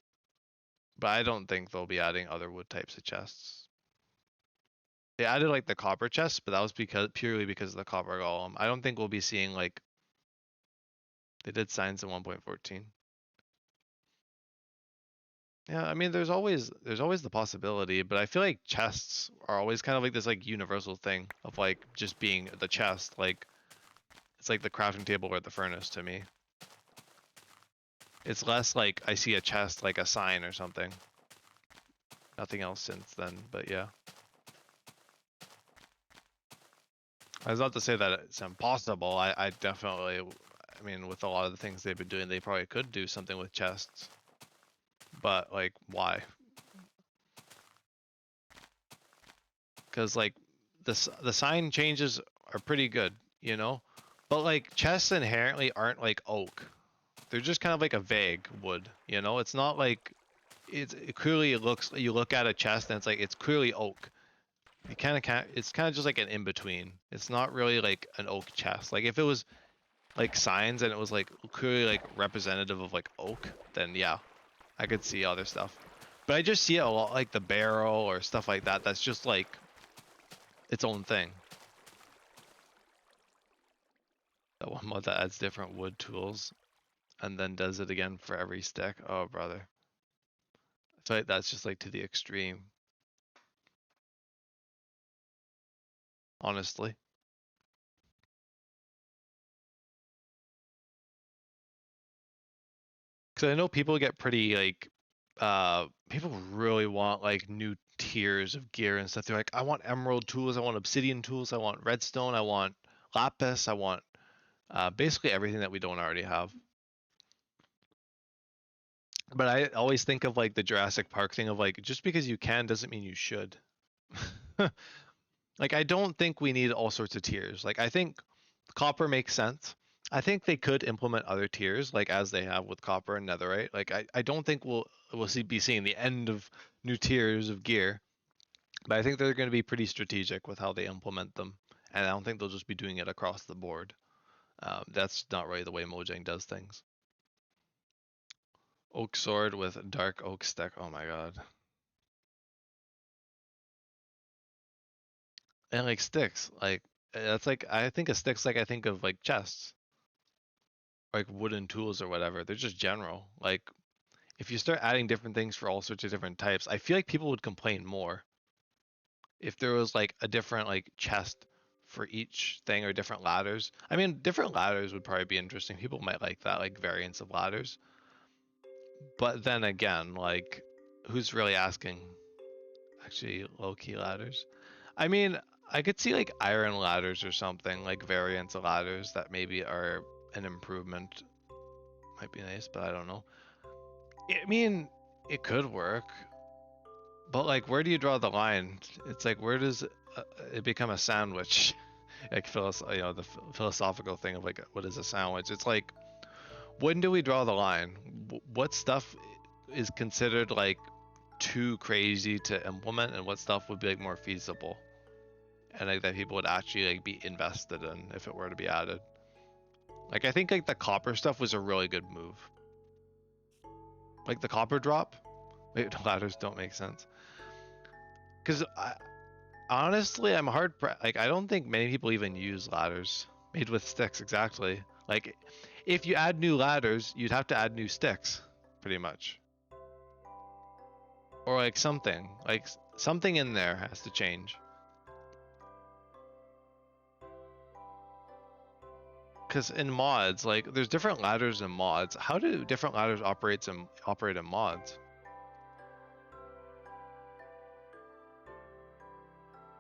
A: but I don't think they'll be adding other wood types of chests. They added like the copper chest, but that was purely because of the copper golem. I don't think we'll be seeing like they did signs in 1.14. Yeah, I mean, there's always the possibility, but I feel like chests are always kind of like this like universal thing of like just being the chest. Like it's like the crafting table or the furnace to me. It's less like I see a chest like a sign or something. Nothing else since then, but yeah. I was not to say that it's impossible. I definitely, I mean, with a lot of the things they've been doing, they probably could do something with chests. But like, why? Because like the sign changes are pretty good, you know. But like chests inherently aren't like oak. They're just kind of like a vague wood, you know. It's not like it clearly it looks. You look at a chest and it's like it's clearly oak. You kind of can't. It's kind of just like an in between. It's not really like an oak chest. Like if it was like signs and it was like clearly like representative of like oak, then yeah, I could see other stuff. But I just see it a lot like the barrel or stuff like that. That's just like its own thing. That one mod that adds different wood tools and then does it again for every stick. Oh, brother. I feel like that's just like to the extreme, honestly. Because I know people get pretty like, people really want like new tiers of gear and stuff. They're like, I want emerald tools, I want obsidian tools, I want redstone, I want lapis, I want basically everything that we don't already have. But I always think of like the Jurassic Park thing of like, just because you can doesn't mean you should. Like, I don't think we need all sorts of tiers. Like, I think copper makes sense. I think they could implement other tiers, like as they have with copper and netherite. Like, I don't think we'll be seeing the end of new tiers of gear, but I think they're going to be pretty strategic with how they implement them, and I don't think they'll just be doing it across the board. That's not really the way Mojang does things. Oak sword with dark oak stick. Oh my god. And like sticks, like that's like I think of sticks like I think of like chests, like wooden tools or whatever. They're just general. Like if you start adding different things for all sorts of different types, I feel like people would complain more if there was like a different like chest for each thing or different ladders. I mean, different ladders would probably be interesting. People might like that, like variants of ladders. But then again, like, who's really asking? Actually, low-key ladders. I mean, I could see like iron ladders or something, like variants of ladders that maybe are an improvement. Might be nice, but I don't know. I mean, it could work, but like, where do you draw the line? It's like, where does it become a sandwich? Like, the philosophical thing of like, what is a sandwich? It's like, when do we draw the line? What stuff is considered like too crazy to implement, and what stuff would be like more feasible, and like that people would actually like be invested in if it were to be added? Like, I think like the copper stuff was a really good move. Like the copper drop. Wait, ladders don't make sense. Because honestly, I'm like, I don't think many people even use ladders made with sticks. Exactly. Like, if you add new ladders, you'd have to add new sticks, pretty much. Or like something in there has to change. Because in mods, like, there's different ladders in mods. How do different ladders operate in mods?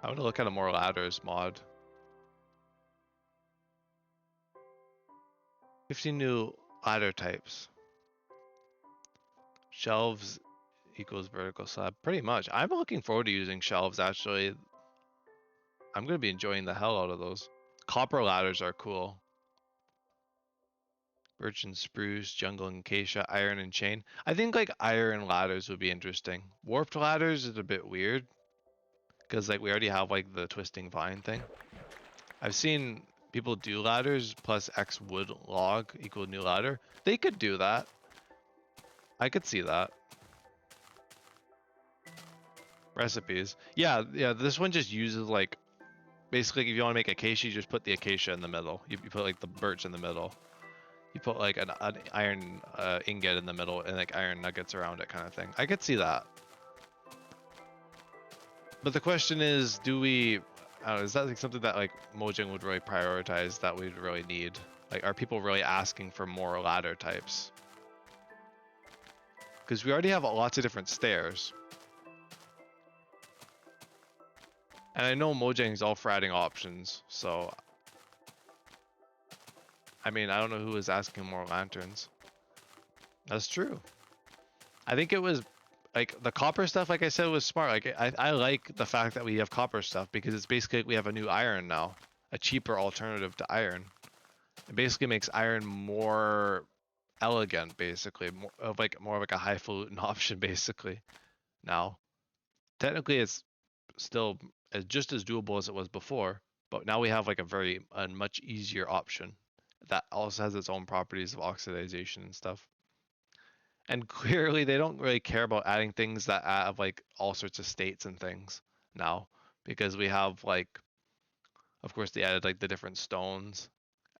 A: I want to look at a more ladders mod. 50 new ladder types. Shelves equals vertical slab. Pretty much. I'm looking forward to using shelves, actually. I'm going to be enjoying the hell out of those. Copper ladders are cool. Birch and spruce, jungle and acacia, iron and chain. I think like iron ladders would be interesting. Warped ladders is a bit weird, because like we already have like the twisting vine thing. I've seen people do ladders plus X wood log equal new ladder. They could do that. I could see that. Recipes. Yeah, this one just uses like, basically if you want to make acacia, you just put the acacia in the middle. You put like the birch in the middle. You put like an iron ingot in the middle and like iron nuggets around it, kind of thing. I could see that. But the question is, do we, I don't know, is that like something that like Mojang would really prioritize, that we'd really need? Like, are people really asking for more ladder types? Because we already have lots of different stairs. And I know Mojang's all for adding options, so I mean, I don't know who is asking more lanterns. That's true. I think it was like the copper stuff, like I said, was smart. Like, I like the fact that we have copper stuff, because it's basically we have a new iron now, a cheaper alternative to iron. It basically makes iron more elegant, basically, more of like a highfalutin option, basically. Now, technically, it's still just as doable as it was before, but now we have like a much easier option that also has its own properties of oxidization and stuff. And clearly, they don't really care about adding things that have like all sorts of states and things now, because we have like, of course, they added like the different stones,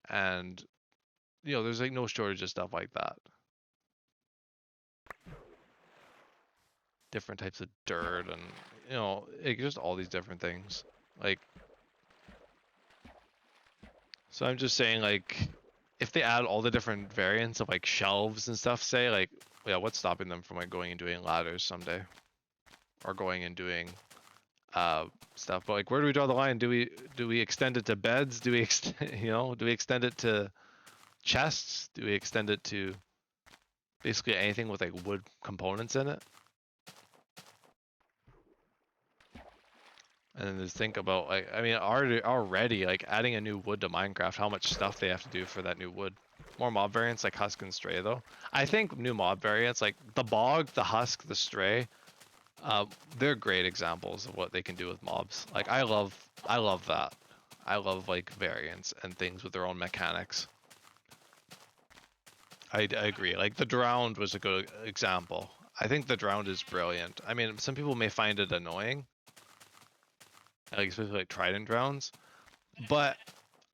A: and there's like no shortage of stuff like that. Different types of dirt, and like just all these different things. Like, so I'm just saying, like, if they add all the different variants of like shelves and stuff, say, like, yeah, what's stopping them from like going and doing ladders someday, or going and doing stuff? But like, where do we draw the line? Do we extend it to beds? Do we do we extend it to chests? Do we extend it to basically anything with like wood components in it? And then just think about, like, I mean, already like adding a new wood to Minecraft, how much stuff they have to do for that new wood. More mob variants like Husk and Stray, though. I think new mob variants like the Bog, the Husk, the Stray, they're great examples of what they can do with mobs. Like, I love that. I love like variants and things with their own mechanics. I agree. Like the Drowned was a good example. I think the Drowned is brilliant. I mean, some people may find it annoying, like especially like Trident Drowns, but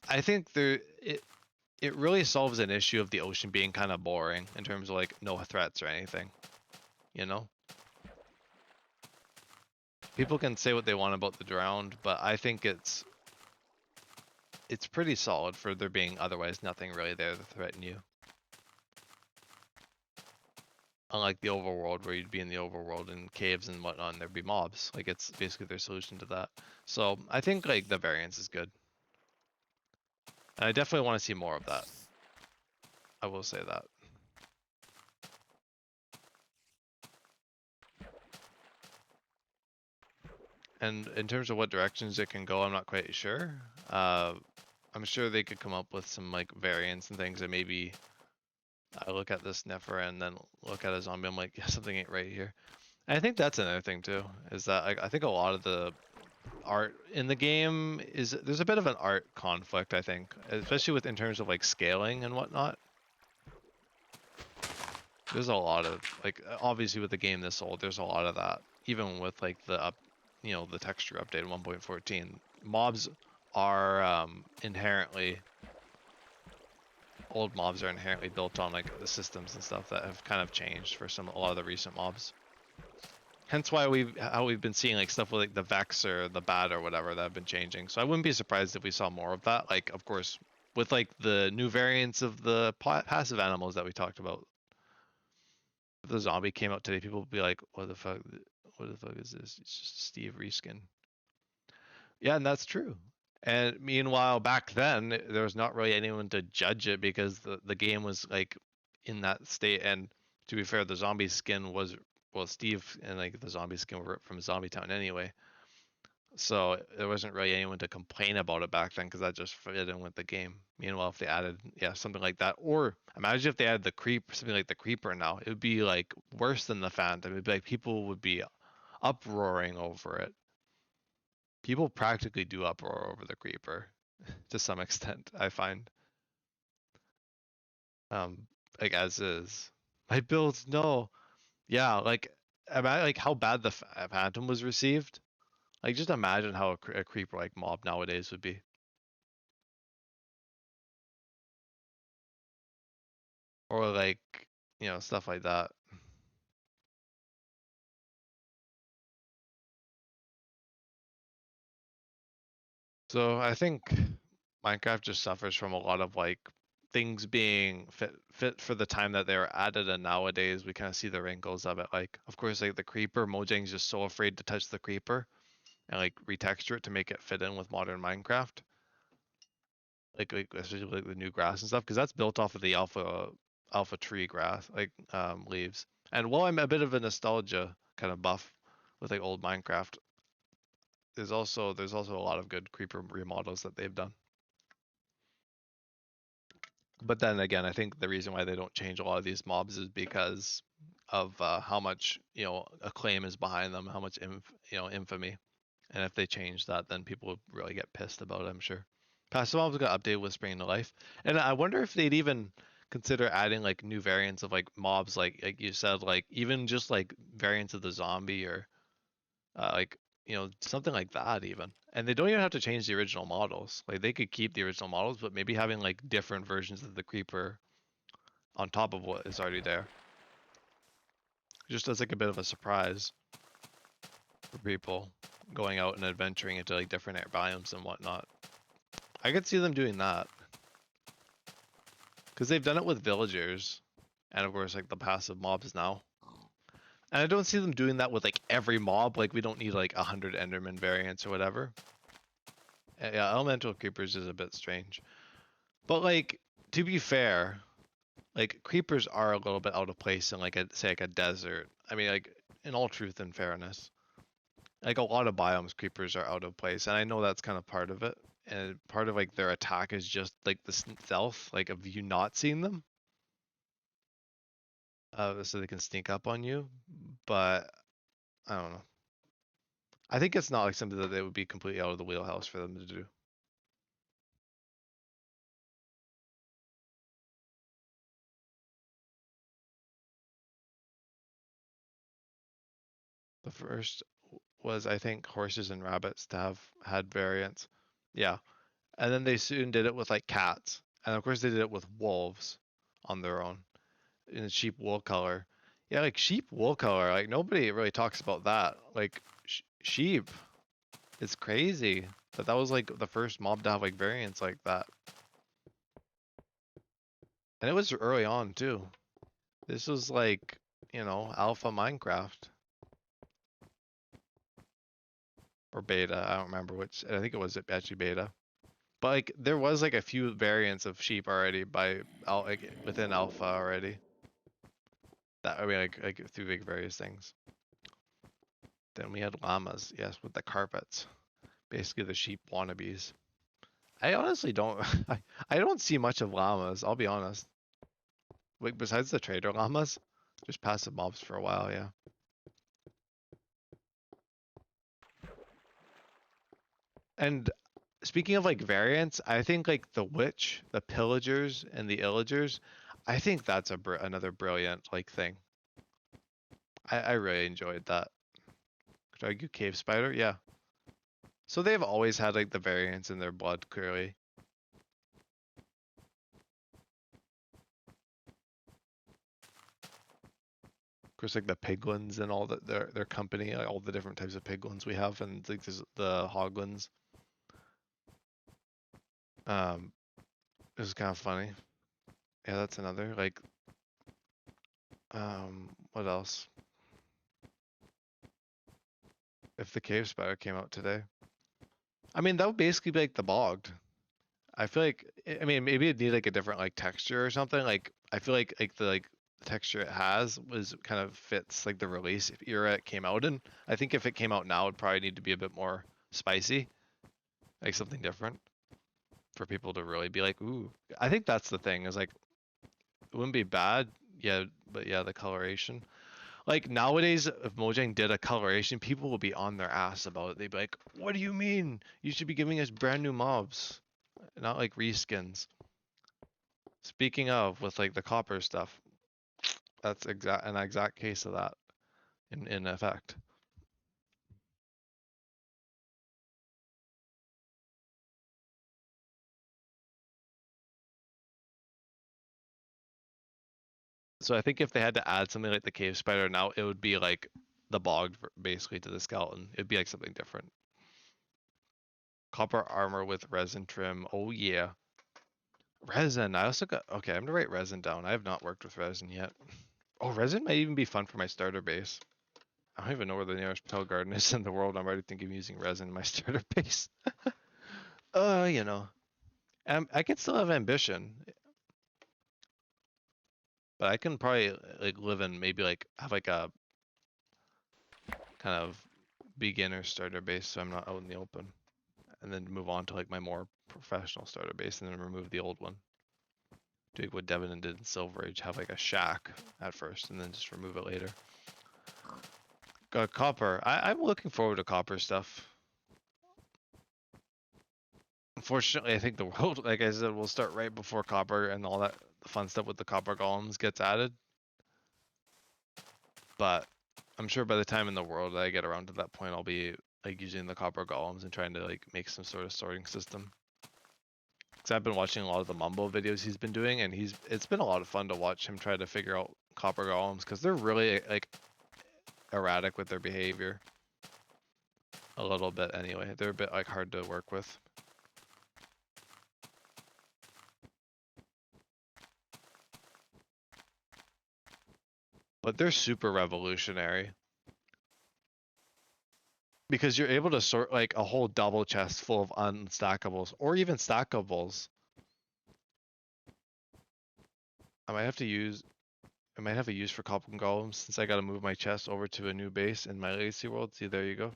A: I think it really solves an issue of the ocean being kind of boring in terms of like no threats or anything. you know? People can say what they want about the drowned, but I think it's pretty solid for there being otherwise nothing really there to threaten you. Unlike the overworld, where you'd be in the overworld in caves and whatnot, and there'd be mobs. Like, it's basically their solution to that. So I think like the variance is good. And I definitely want to see more of that. I will say that. And in terms of what directions it can go, I'm not quite sure. I'm sure they could come up with some like variants and things, and maybe I look at this Nefer and then look at a zombie. I'm like, yeah, something ain't right here. And I think that's another thing too, is that I think a lot of the art in the game is there's a bit of an art conflict. I think, especially with in terms of like scaling and whatnot. There's a lot of like obviously with the game this old, there's a lot of that. Even with like the texture update in 1.14, mobs are inherently old mobs are inherently built on like the systems and stuff that have kind of changed for a lot of the recent mobs. Hence why we've been seeing like stuff with like the Vex or the Bat or whatever that have been changing. So I wouldn't be surprised if we saw more of that. Like of course with like the new variants of the passive animals that we talked about. If the zombie came out today, people would be like, "What the fuck? What the fuck is this? It's just Steve reskin." Yeah, and that's true. And meanwhile, back then there was not really anyone to judge it because the game was like in that state. And to be fair, the zombie skin was well, Steve and like the zombie skin were from Zombie Town anyway. So there wasn't really anyone to complain about it back then because that just fit in with the game. Meanwhile, if they added, yeah, something like that, or imagine if they had the creep, something like the creeper now, it would be like worse than the Phantom. It'd be like people would be uproaring over it. People practically do uproar over the creeper to some extent, I find. Um, like as is. My builds, no. Yeah, like imagine like how bad the Phantom was received. Like just imagine how a creeper like mob nowadays would be. Or like stuff like that. So I think Minecraft just suffers from a lot of like things being fit for the time that they were added, and nowadays we kind of see the wrinkles of it. Like of course like the creeper, Mojang's just so afraid to touch the creeper and like retexture it to make it fit in with modern Minecraft. Like especially like the new grass and stuff, because that's built off of the alpha tree grass like leaves. And while I'm a bit of a nostalgia kind of buff with like old Minecraft, there's also a lot of good creeper remodels that they've done. But then again, I think the reason why they don't change a lot of these mobs is because of how much acclaim is behind them, how much infamy. And if they change that, then people would really get pissed about it, I'm sure. Passive mobs got updated with Spring to Life, and I wonder if they'd even consider adding like new variants of like mobs, like you said, like even just like variants of the zombie or like something like that even. And they don't even have to change the original models. Like they could keep the original models, but maybe having like different versions of the creeper on top of what is already there, just as like a bit of a surprise for people going out and adventuring into like different biomes and whatnot. I could see them doing that because they've done it with villagers and of course like the passive mobs now. And I don't see them doing that with like every mob. Like we don't need like 100 Enderman variants or whatever. Yeah, elemental creepers is a bit strange. But like to be fair, like creepers are a little bit out of place in like say like a desert. I mean like in all truth and fairness. Like a lot of biomes creepers are out of place, and I know that's kind of part of it. And part of like their attack is just like the stealth, like of you not seeing them. So they can sneak up on you. But I don't know. I think it's not like something that they would be completely out of the wheelhouse for them to do. The first was I think horses and rabbits to have had variants. Yeah. And then they soon did it with like cats. And of course they did it with wolves on their own in a cheap wool color. Yeah, like sheep wool color. Like nobody really talks about that. Like sheep, it's crazy. But that was like the first mob to have like variants like that, and it was early on too. This was like, alpha Minecraft or beta. I don't remember which. I think it was actually beta. But like there was like a few variants of sheep already like within alpha already. That I mean like through like various things. Then we had llamas, yes, with the carpets. Basically the sheep wannabes. I honestly don't I don't see much of llamas, I'll be honest. Like besides the trader llamas, just passive mobs for a while, yeah. And speaking of like variants, I think like the witch, the pillagers, and the illagers, I think that's another brilliant like thing. I really enjoyed that. Could argue cave spider, yeah. So they've always had like the variants in their blood, clearly. Of course, like the piglins and all that their company, like all the different types of piglins we have, and like there's the hoglins. Um, it was kind of funny. Yeah, that's another like. What else? If the cave spider came out today, I mean that would basically be like the bogged. I feel like I mean maybe it'd need like a different like texture or something. Like I feel like the texture it has was kind of fits like the release era it came out in. I think if it came out now, it'd probably need to be a bit more spicy, like something different for people to really be like, ooh. I think that's the thing is like it wouldn't be bad, yeah, but yeah, the coloration. Like nowadays, if Mojang did a coloration, people will be on their ass about it. They'd be like, "What do you mean? You should be giving us brand new mobs, not like reskins." Speaking of, with like the copper stuff, that's an exact case of that in effect. So I think if they had to add something like the cave spider now, it would be like the bogged basically to the skeleton. It'd be like something different. Copper armor with resin trim. Oh yeah. Resin. I also got okay, I'm gonna write resin down. I have not worked with resin yet. Oh, resin might even be fun for my starter base. I don't even know where the nearest Patel garden is in the world. I'm already thinking of using resin in my starter base. You know. I can still have ambition, but I can probably like live in maybe like have like a kind of beginner starter base so I'm not out in the open. And then move on to like my more professional starter base and then remove the old one. Do like what Devin did in Silver Age, have like a shack at first and then just remove it later. Got copper. I'm looking forward to copper stuff. Unfortunately, I think the world, like I said, will start right before copper and all that fun stuff with the copper golems gets added. But I'm sure by the time in the world that I get around to that point, I'll be like using the copper golems and trying to like make some sort of sorting system. Because I've been watching a lot of the Mumbo videos he's been doing, and it's been a lot of fun to watch him try to figure out copper golems because they're really like erratic with their behavior. A little bit anyway. They're a bit like hard to work with. But they're super revolutionary. Because you're able to sort like a whole double chest full of unstackables or even stackables. I might have to use I might have a use for copper golems since I gotta move my chest over to a new base in my legacy world. See, there you go.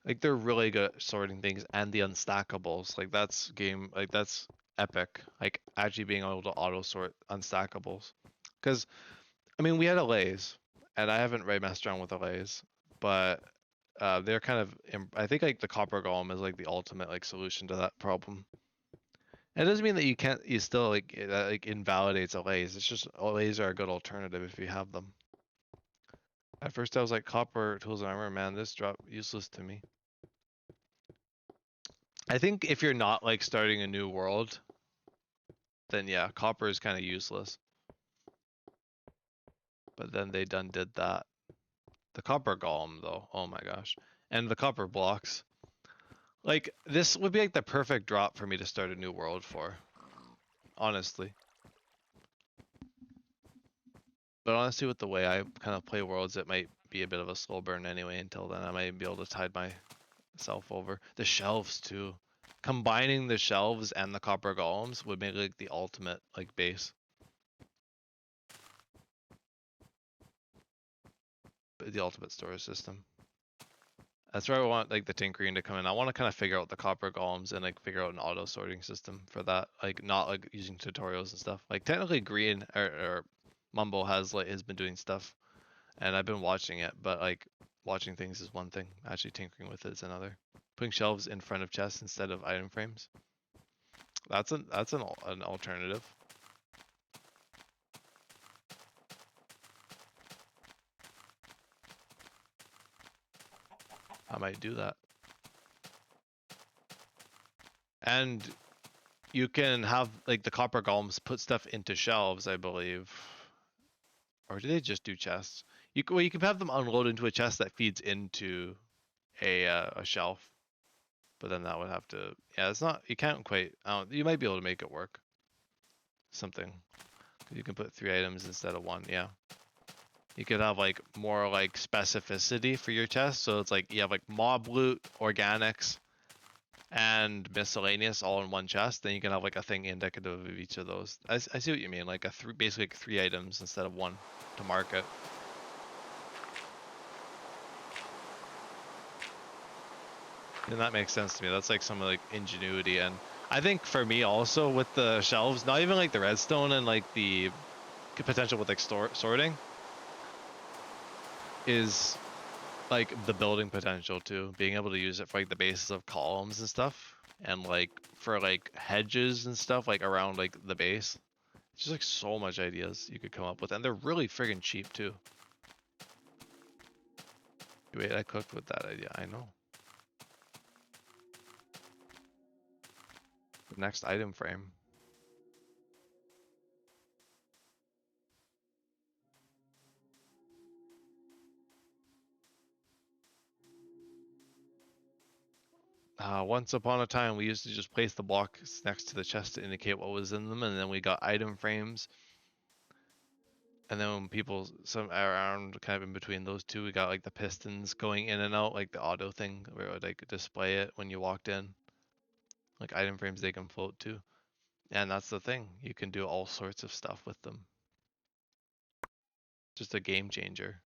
A: Like they're really good at sorting things and the unstackables. Like that's epic. Like actually being able to auto sort unstackables. Because I mean we had allays, and I haven't really messed around with allays, but they're kind of I think like the copper golem is like the ultimate like solution to that problem. It doesn't mean that you still like that like invalidates allays. It's just allays are a good alternative if you have them. At first I was like copper tools and armor, man, this drop useless to me. I think if you're not like starting a new world, then yeah, copper is kind of useless. But then they done did that. The copper golem though, oh my gosh. And the copper blocks. Like this would be like the perfect drop for me to start a new world for. Honestly. But honestly with the way I kind of play worlds, it might be a bit of a slow burn anyway until then. I might be able to tide myself over. The shelves too. Combining the shelves and the copper golems would make like the ultimate like base. The ultimate storage system. That's where I want like the tinkering to come in. I want to kind of figure out the copper golems and like figure out an auto sorting system for that. Like not like using tutorials and stuff. Like technically Green or Mumble has been doing stuff, and I've been watching it. But like watching things is one thing. Actually tinkering with it is another. Putting shelves in front of chests instead of item frames. That's an alternative. I might do that. And you can have like the copper golems put stuff into shelves, I believe. Or do they just do chests? You can have them unload into a chest that feeds into a shelf, but then that would have to, yeah, it's not, you can't quite, you might be able to make it work. Something. You can put 3 items instead of 1, yeah. You could have like more like specificity for your chest, so it's like you have like mob loot, organics, and miscellaneous all in one chest. Then you can have like a thing indicative of each of those. I see what you mean, like basically like 3 items instead of 1 to market. And that makes sense to me. That's like some like ingenuity, and I think for me also with the shelves, not even like the redstone and like the potential with like sorting, is like the building potential too. Being able to use it for like the bases of columns and stuff, and like for like hedges and stuff like around like the base. It's just like so much ideas you could come up with, and they're really friggin' cheap too. Wait, I cooked with that idea. I know. The next item frame. Once upon a time, we used to just place the blocks next to the chest to indicate what was in them, and then we got item frames. And then when people, some around kind of in between those two, we got like the pistons going in and out, like the auto thing where it would like display it when you walked in. Like item frames they can float to. And that's the thing, you can do all sorts of stuff with them. Just a game changer.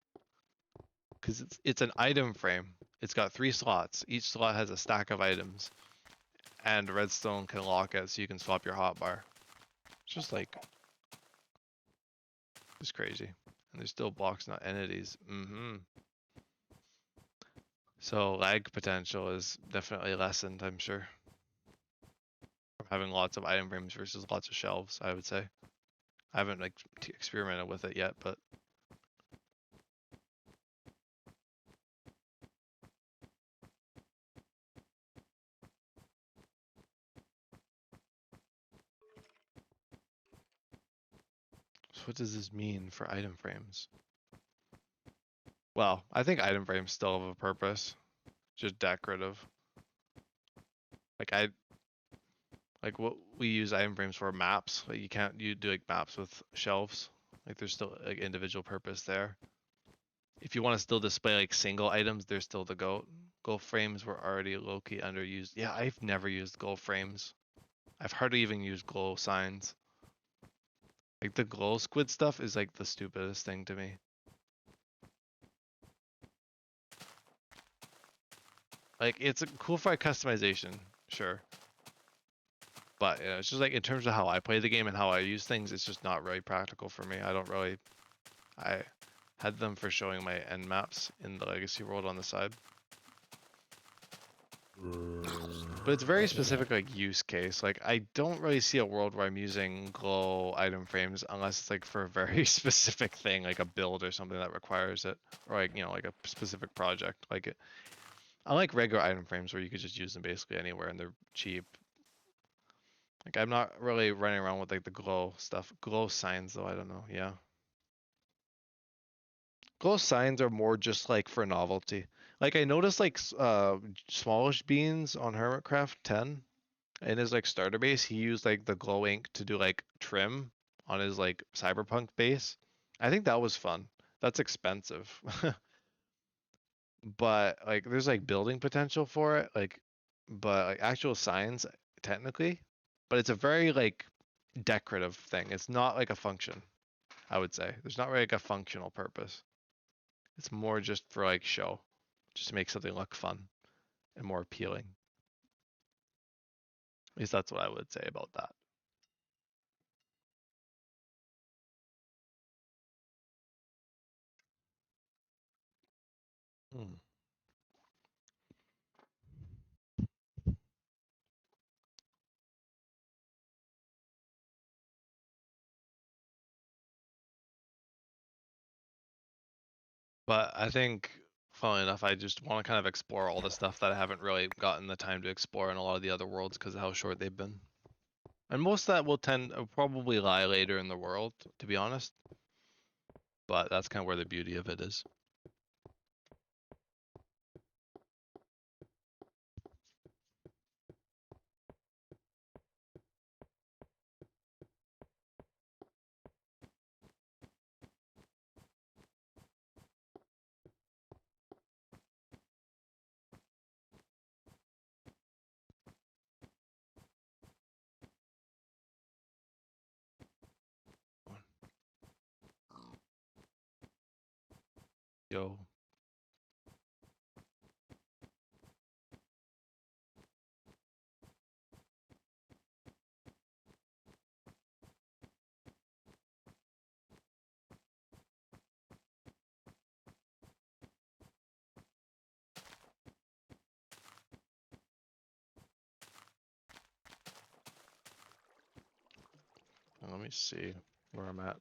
A: Because it's an item frame. It's got 3 slots. Each slot has a stack of items. And redstone can lock it so you can swap your hotbar. It's just like, it's crazy. And there's still blocks, not entities. So lag potential is definitely lessened, I'm sure. From having lots of item frames versus lots of shelves, I would say. I haven't like experimented with it yet, but so what does this mean for item frames? Well, I think item frames still have a purpose. Just decorative. Like what we use item frames for maps. Like you do like maps with shelves. Like there's still like individual purpose there. If you want to still display like single items, there's still the gold. Gold frames were already low-key underused. Yeah, I've never used gold frames. I've hardly even used glow signs. Like the glow squid stuff is like the stupidest thing to me. Like it's cool for customization, sure. But you know, it's just like in terms of how I play the game and how I use things, it's just not really practical for me. I had them for showing my end maps in the legacy world on the side. But it's very specific like use case. Like I don't really see a world where I'm using glow item frames unless it's like for a very specific thing, like a build or something that requires it, or like, you know, like a specific project. Like I like regular item frames where you could just use them basically anywhere and they're cheap. Like I'm not really running around with like the glow stuff. Glow signs though, I don't know. Yeah. Glow signs are more just like for novelty. Like I noticed like smallish beans on Hermitcraft 10 in his like starter base, he used like the glow ink to do like trim on his like cyberpunk base. I think that was fun. That's expensive. But like there's like building potential for it, like but like actual signs technically, but it's a very like decorative thing. It's not like a function, I would say. There's not really like a functional purpose. It's more just for like show, just to make something look fun and more appealing. At least that's what I would say about that. Hmm. But I think, funnily enough, I just want to kind of explore all the stuff that I haven't really gotten the time to explore in a lot of the other worlds because of how short they've been. And most of that will probably lie later in the world, to be honest. But that's kind of where the beauty of it is. Yo, let me see where I'm at.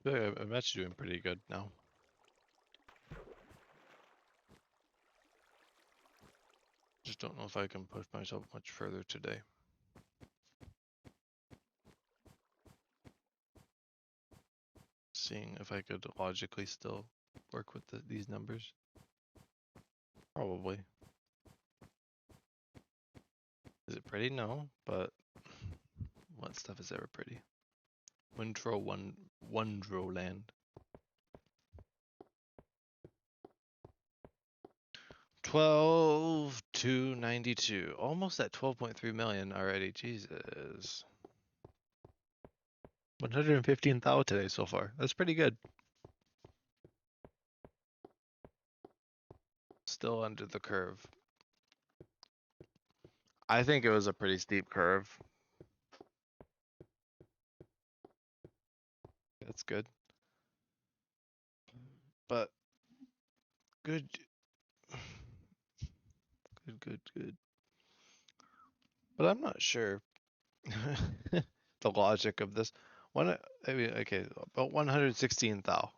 A: I'm actually doing pretty good now. Just don't know if I can push myself much further today. Seeing if I could logically still work with these numbers. Probably. Is it pretty? No, but what stuff is ever pretty? Wondro land. 12,292. Almost at 12.3 million already. Jesus. 115,000 today so far. That's pretty good. Still under the curve. I think it was a pretty steep curve. That's good. But good. Good. But I'm not sure the logic of this. I mean, okay, about 116,000.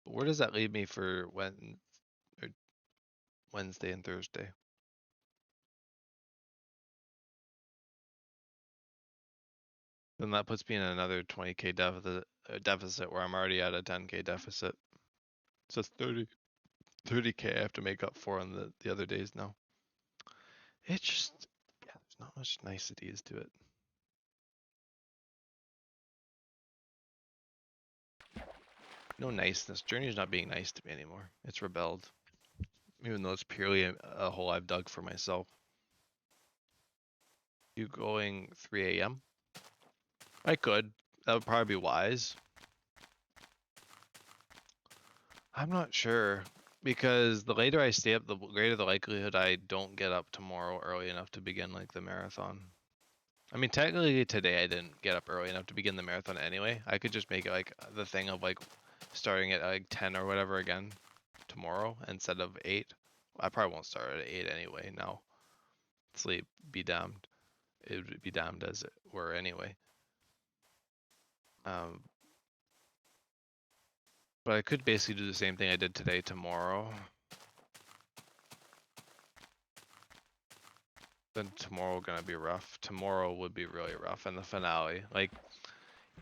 A: Where does that leave me for or Wednesday and Thursday? Then that puts me in another 20k deficit where I'm already at a 10k deficit. So it's 30k I have to make up for on the other days now. It's just, yeah, there's not much niceties to it. No niceness. Journey's not being nice to me anymore. It's rebelled. Even though it's purely a hole I've dug for myself. You going 3 a.m.? I could. That would probably be wise. I'm not sure. Because the later I stay up, the greater the likelihood I don't get up tomorrow early enough to begin like the marathon. I mean, technically today I didn't get up early enough to begin the marathon anyway. I could just make it like the thing of like starting at like 10 or whatever again tomorrow instead of 8. I probably won't start at 8 anyway now. Sleep, be damned. It would be damned as it were anyway. But I could basically do the same thing I did today tomorrow. then tomorrow gonna be rough. Tomorrow would be really rough, and the finale, like,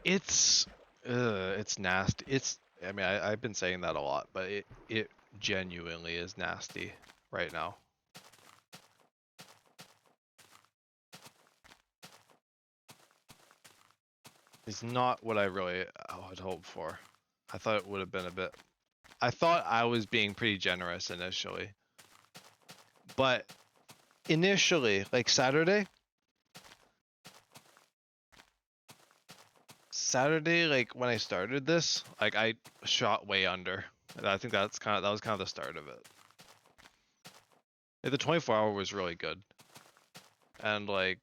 A: it's nasty. I mean, I've been saying that a lot, but it genuinely is nasty right now. It's not what I really had hoped for. I thought it would have been a bit. I thought I was being pretty generous initially, but initially, like Saturday, like when I started this, like I shot way under. And I think that was kind of the start of it. Like, the 24-hour was really good, and like,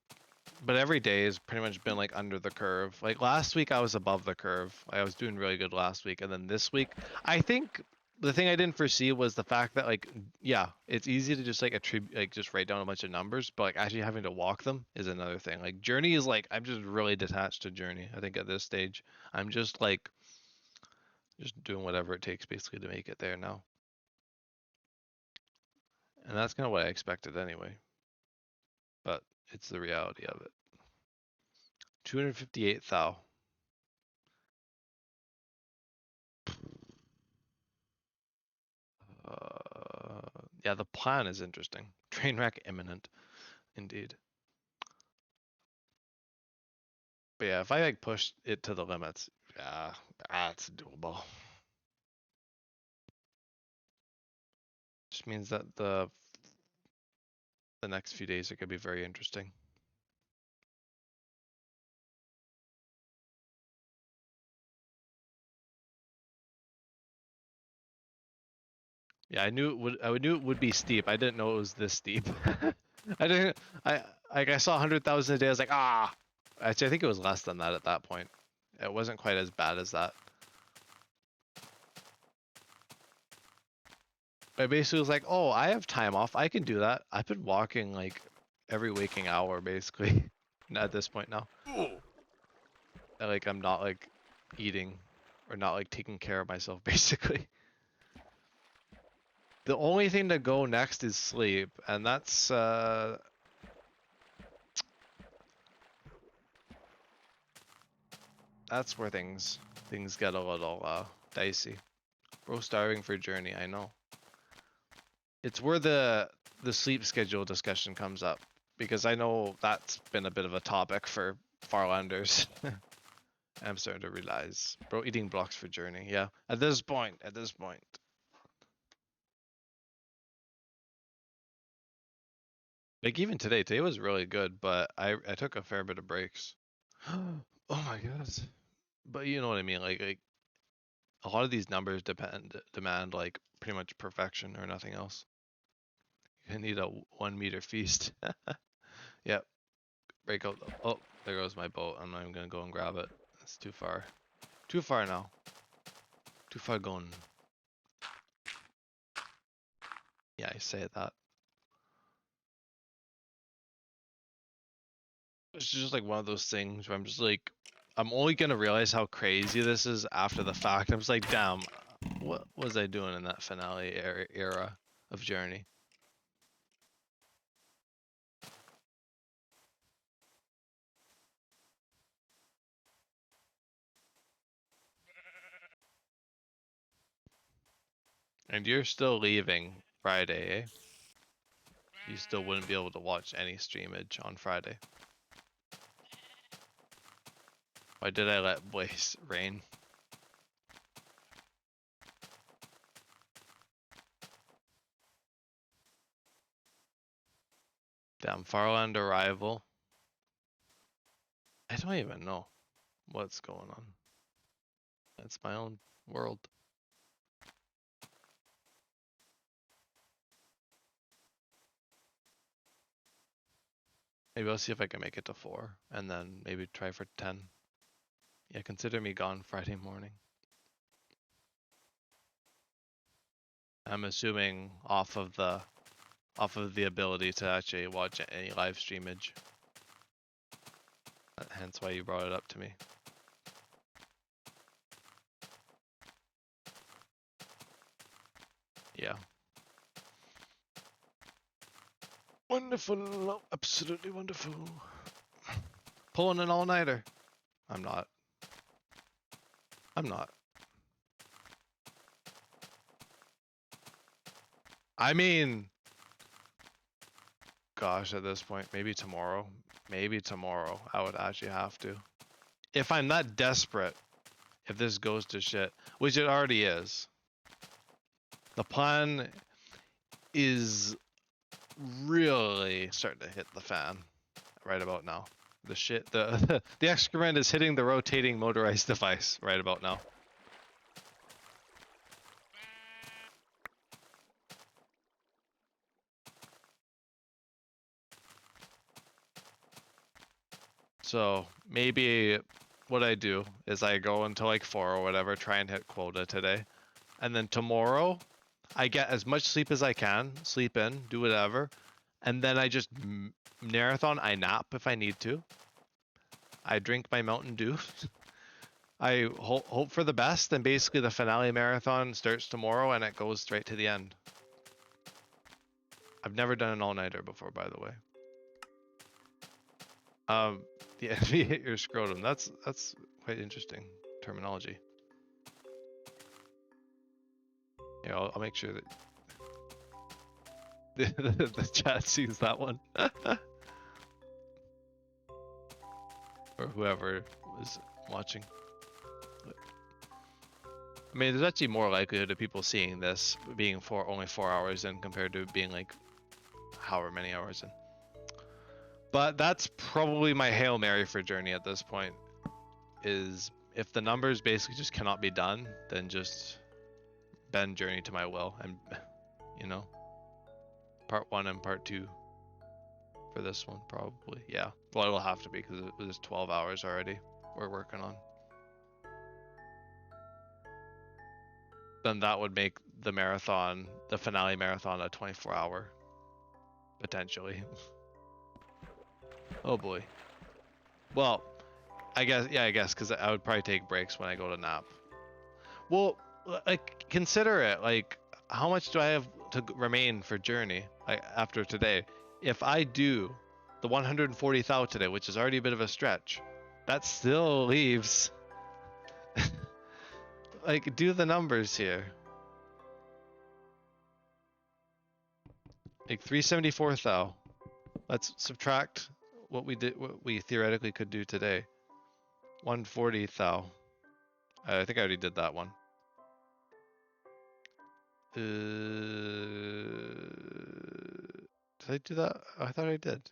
A: but every day has pretty much been like under the curve. Like last week I was above the curve. Like, I was doing really good last week, and then this week, I think the thing I didn't foresee was the fact that, like, yeah, it's easy to just like attribute, like just write down a bunch of numbers, but like actually having to walk them is another thing. Like Journey is like, I'm just really detached to Journey. I think at this stage, I'm just like, just doing whatever it takes basically to make it there now. And that's kind of what I expected anyway. But it's the reality of it. 258 thou. Yeah, the plan is interesting. Train wreck imminent, indeed. But yeah, if I like push it to the limits, yeah, that's doable. Just means that the next few days are gonna be very interesting. Yeah, I knew it would be steep. I didn't know it was this steep. I didn't. I saw 100,000 a day. I was like, ah. Actually, I think it was less than that at that point. It wasn't quite as bad as that. I basically was like, oh, I have time off. I can do that. I've been walking like every waking hour basically at this point now. Like I'm not like eating or not like taking care of myself basically. The only thing to go next is sleep, and that's where things get a little dicey. Bro, starving for Journey, I know. It's where the sleep schedule discussion comes up, because I know that's been a bit of a topic for Farlanders. I'm starting to realize, bro, eating blocks for Journey. Yeah, at this point. Like even today was really good, but I took a fair bit of breaks. Oh my god. But you know what I mean, like a lot of these numbers demand like pretty much perfection or nothing else. You need a 1 meter feast. Yep. Break out. Oh, there goes my boat. I'm not even gonna go and grab it. It's too far. Too far now. Too far gone. Yeah, I say that. It's just like one of those things where I'm just like, I'm only gonna realize how crazy this is after the fact. I'm just like, damn, what was I doing in that finale era of Journey? And you're still leaving Friday, eh? You still wouldn't be able to watch any streamage on Friday. Why did I let Blaze rain? Damn, Farland arrival. I don't even know what's going on. It's my own world. Maybe I'll see if I can make it to 4, and then maybe try for 10. Yeah, consider me gone Friday morning. I'm assuming off of the ability to actually watch any live streamage. Hence why you brought it up to me. Yeah. Wonderful, absolutely wonderful. Pulling an all-nighter. I'm not. I'm not. I mean, gosh, at this point, maybe tomorrow. Maybe tomorrow I would actually have to. If I'm that desperate, if this goes to shit, which it already is. The plan is really starting to hit the fan right about now. The shit, the the excrement is hitting the rotating motorized device right about now. So maybe what I do is I go until like 4 or whatever, try and hit quota today. And then tomorrow I get as much sleep as I can, sleep in, do whatever. And then I just marathon, I nap if I need to. I drink my Mountain Dew. I hope for the best, and basically the finale marathon starts tomorrow and it goes straight to the end. I've never done an all-nighter before, by the way. The enemy hit your scrotum. That's quite interesting terminology. Yeah, I'll make sure that the chat sees that one. Or whoever was watching. I mean, there's actually more likelihood of people seeing this being only 4 hours in compared to being like however many hours in. But that's probably my Hail Mary for Journey at this point, is if the numbers basically just cannot be done, then just bend Journey to my will, and you know, part 1 and part 2 for this one probably. Yeah, well, it'll have to be because it was 12 hours already we're working on. Then that would make the marathon, the finale marathon, a 24-hour potentially. Oh boy. Well, I guess because I would probably take breaks when I go to nap. Well, like consider it, like how much do I have to remain for Journey after today? If I do the 140,000 today, which is already a bit of a stretch, that still leaves like do the numbers here. Like 374,000. Let's subtract what we theoretically could do today. 140,000. I think I already did that one. Did I do that? I thought I did.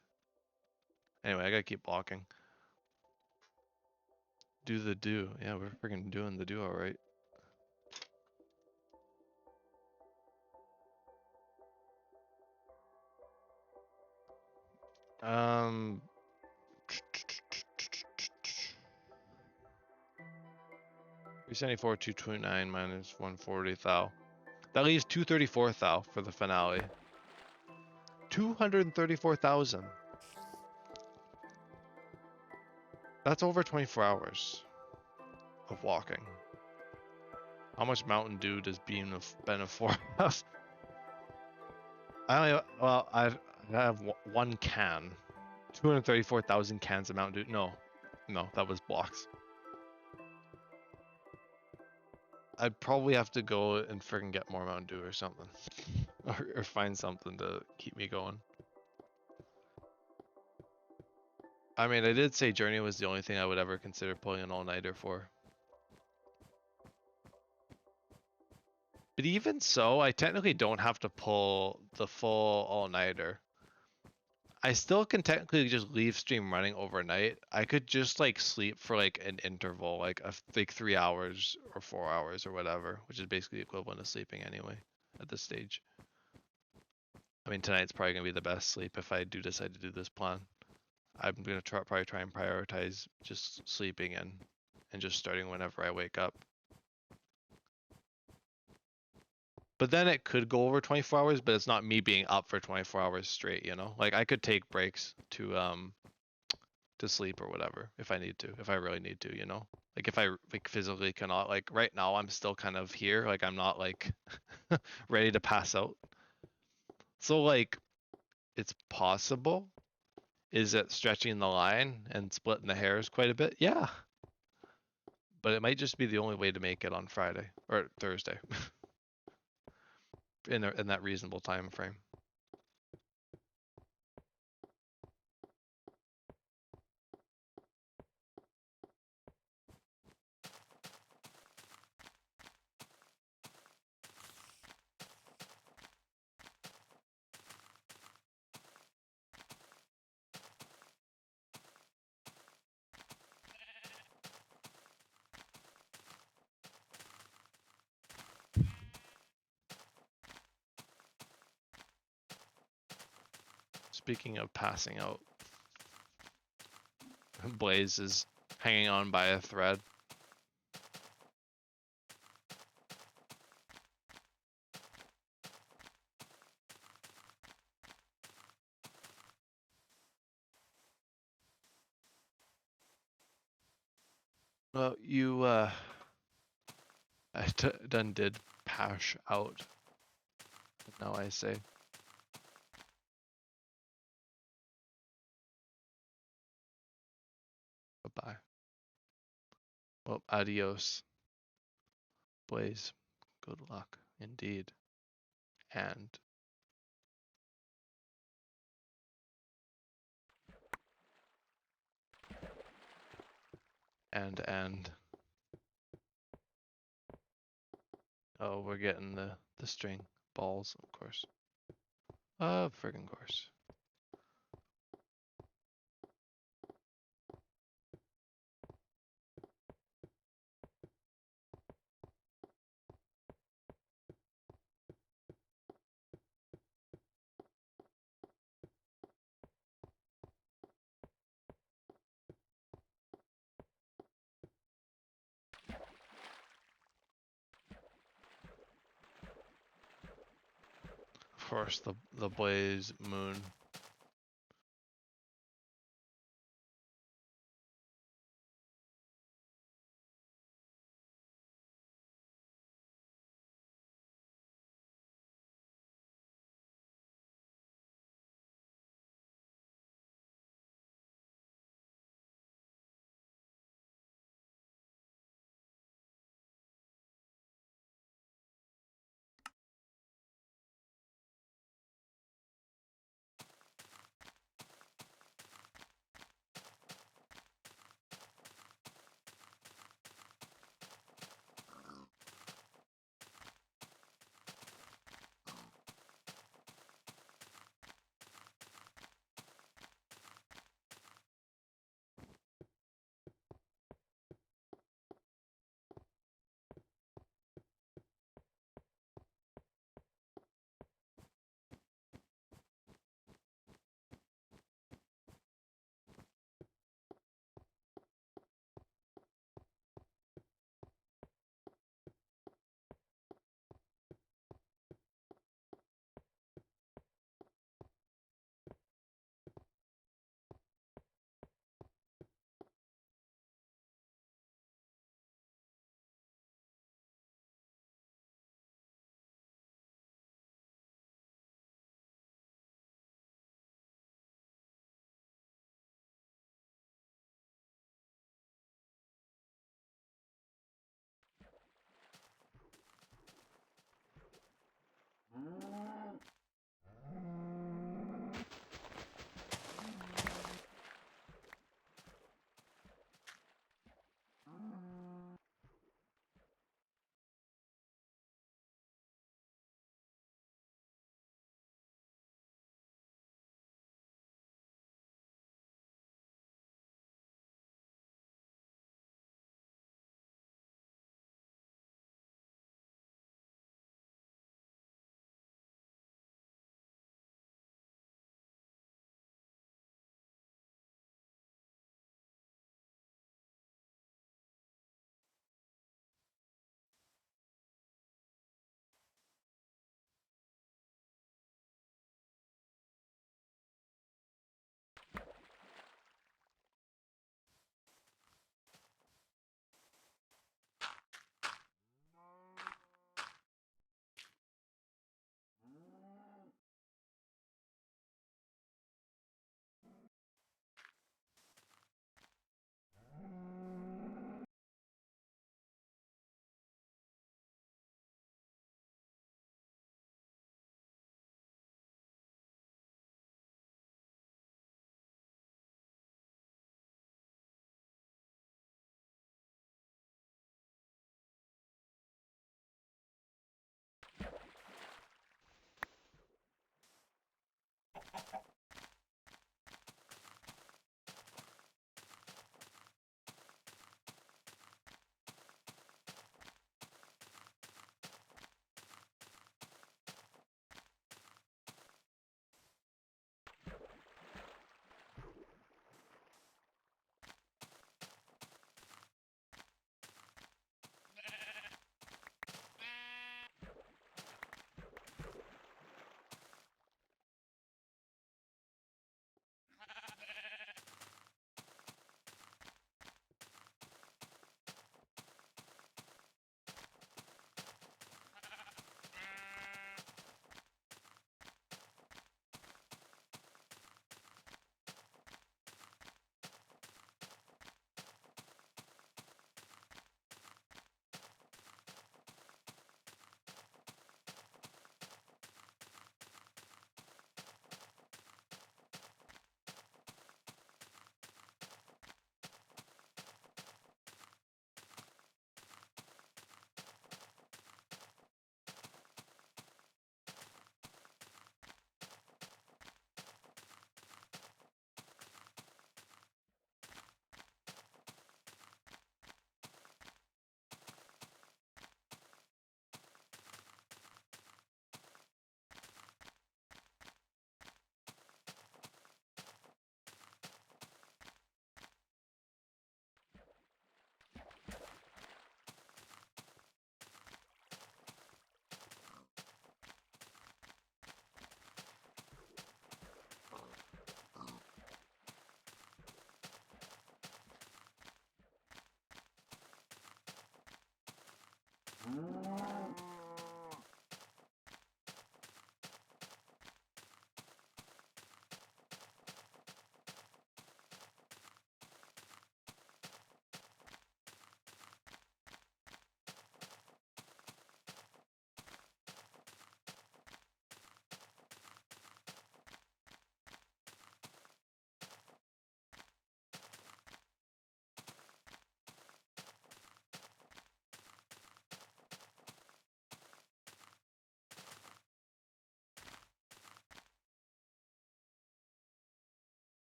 A: Anyway, I gotta keep blocking. Do the do. Yeah, we're freaking doing the do alright. Um... 374, 229 minus 140,000. That leaves 234,000 for the finale. 234,000. That's over 24 hours of walking. How much Mountain Dew does Ben of 4 have? I have one can. 234,000 cans of Mountain Dew. No, that was blocks. I'd probably have to go and freaking get more Mountain Dew or something. or find something to keep me going. I mean, I did say Journey was the only thing I would ever consider pulling an all-nighter for. But even so, I technically don't have to pull the full all-nighter. I still can technically just leave stream running overnight. I could just like sleep for like an interval, like 3 hours or 4 hours or whatever, which is basically equivalent to sleeping anyway at this stage. I mean, tonight's probably gonna be the best sleep if I do decide to do this plan. I'm gonna probably try and prioritize just sleeping in and just starting whenever I wake up. But then it could go over 24 hours, but it's not me being up for 24 hours straight, you know? Like I could take breaks to sleep or whatever if I need to, if I really need to, you know? Like if I like physically cannot, like right now I'm still kind of here, like I'm not like ready to pass out. So like it's possible. Is it stretching the line and splitting the hairs quite a bit? Yeah. But it might just be the only way to make it on Friday or Thursday in that reasonable time frame. Speaking of passing out, Blaze is hanging on by a thread. Well, you I done did pass out. Now I say bye-bye. Well, adios, Blaze. Good luck, indeed. And and oh, we're getting the string balls, of course. Friggin' course. Of course, the Blaze moon.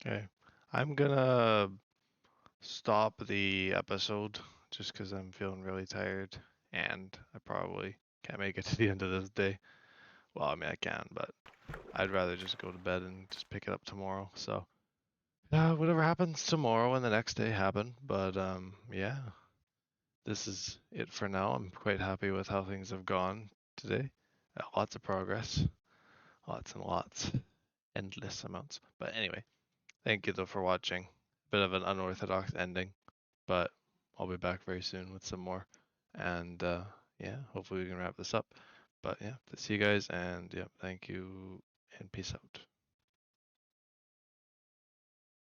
A: Okay. I'm gonna stop the episode just because I'm feeling really tired and I probably can't make it to the end of this day. Well, I mean, I can, but I'd rather just go to bed and just pick it up tomorrow. So, whatever happens tomorrow and the next day happen. But yeah, this is it for now. I'm quite happy with how things have gone today. Lots of progress, lots and lots, endless amounts. But anyway, thank you though for watching. Bit of an unorthodox ending, but I'll be back very soon with some more. And yeah, hopefully we can wrap this up. But yeah, see you guys, and yeah, thank you and peace out.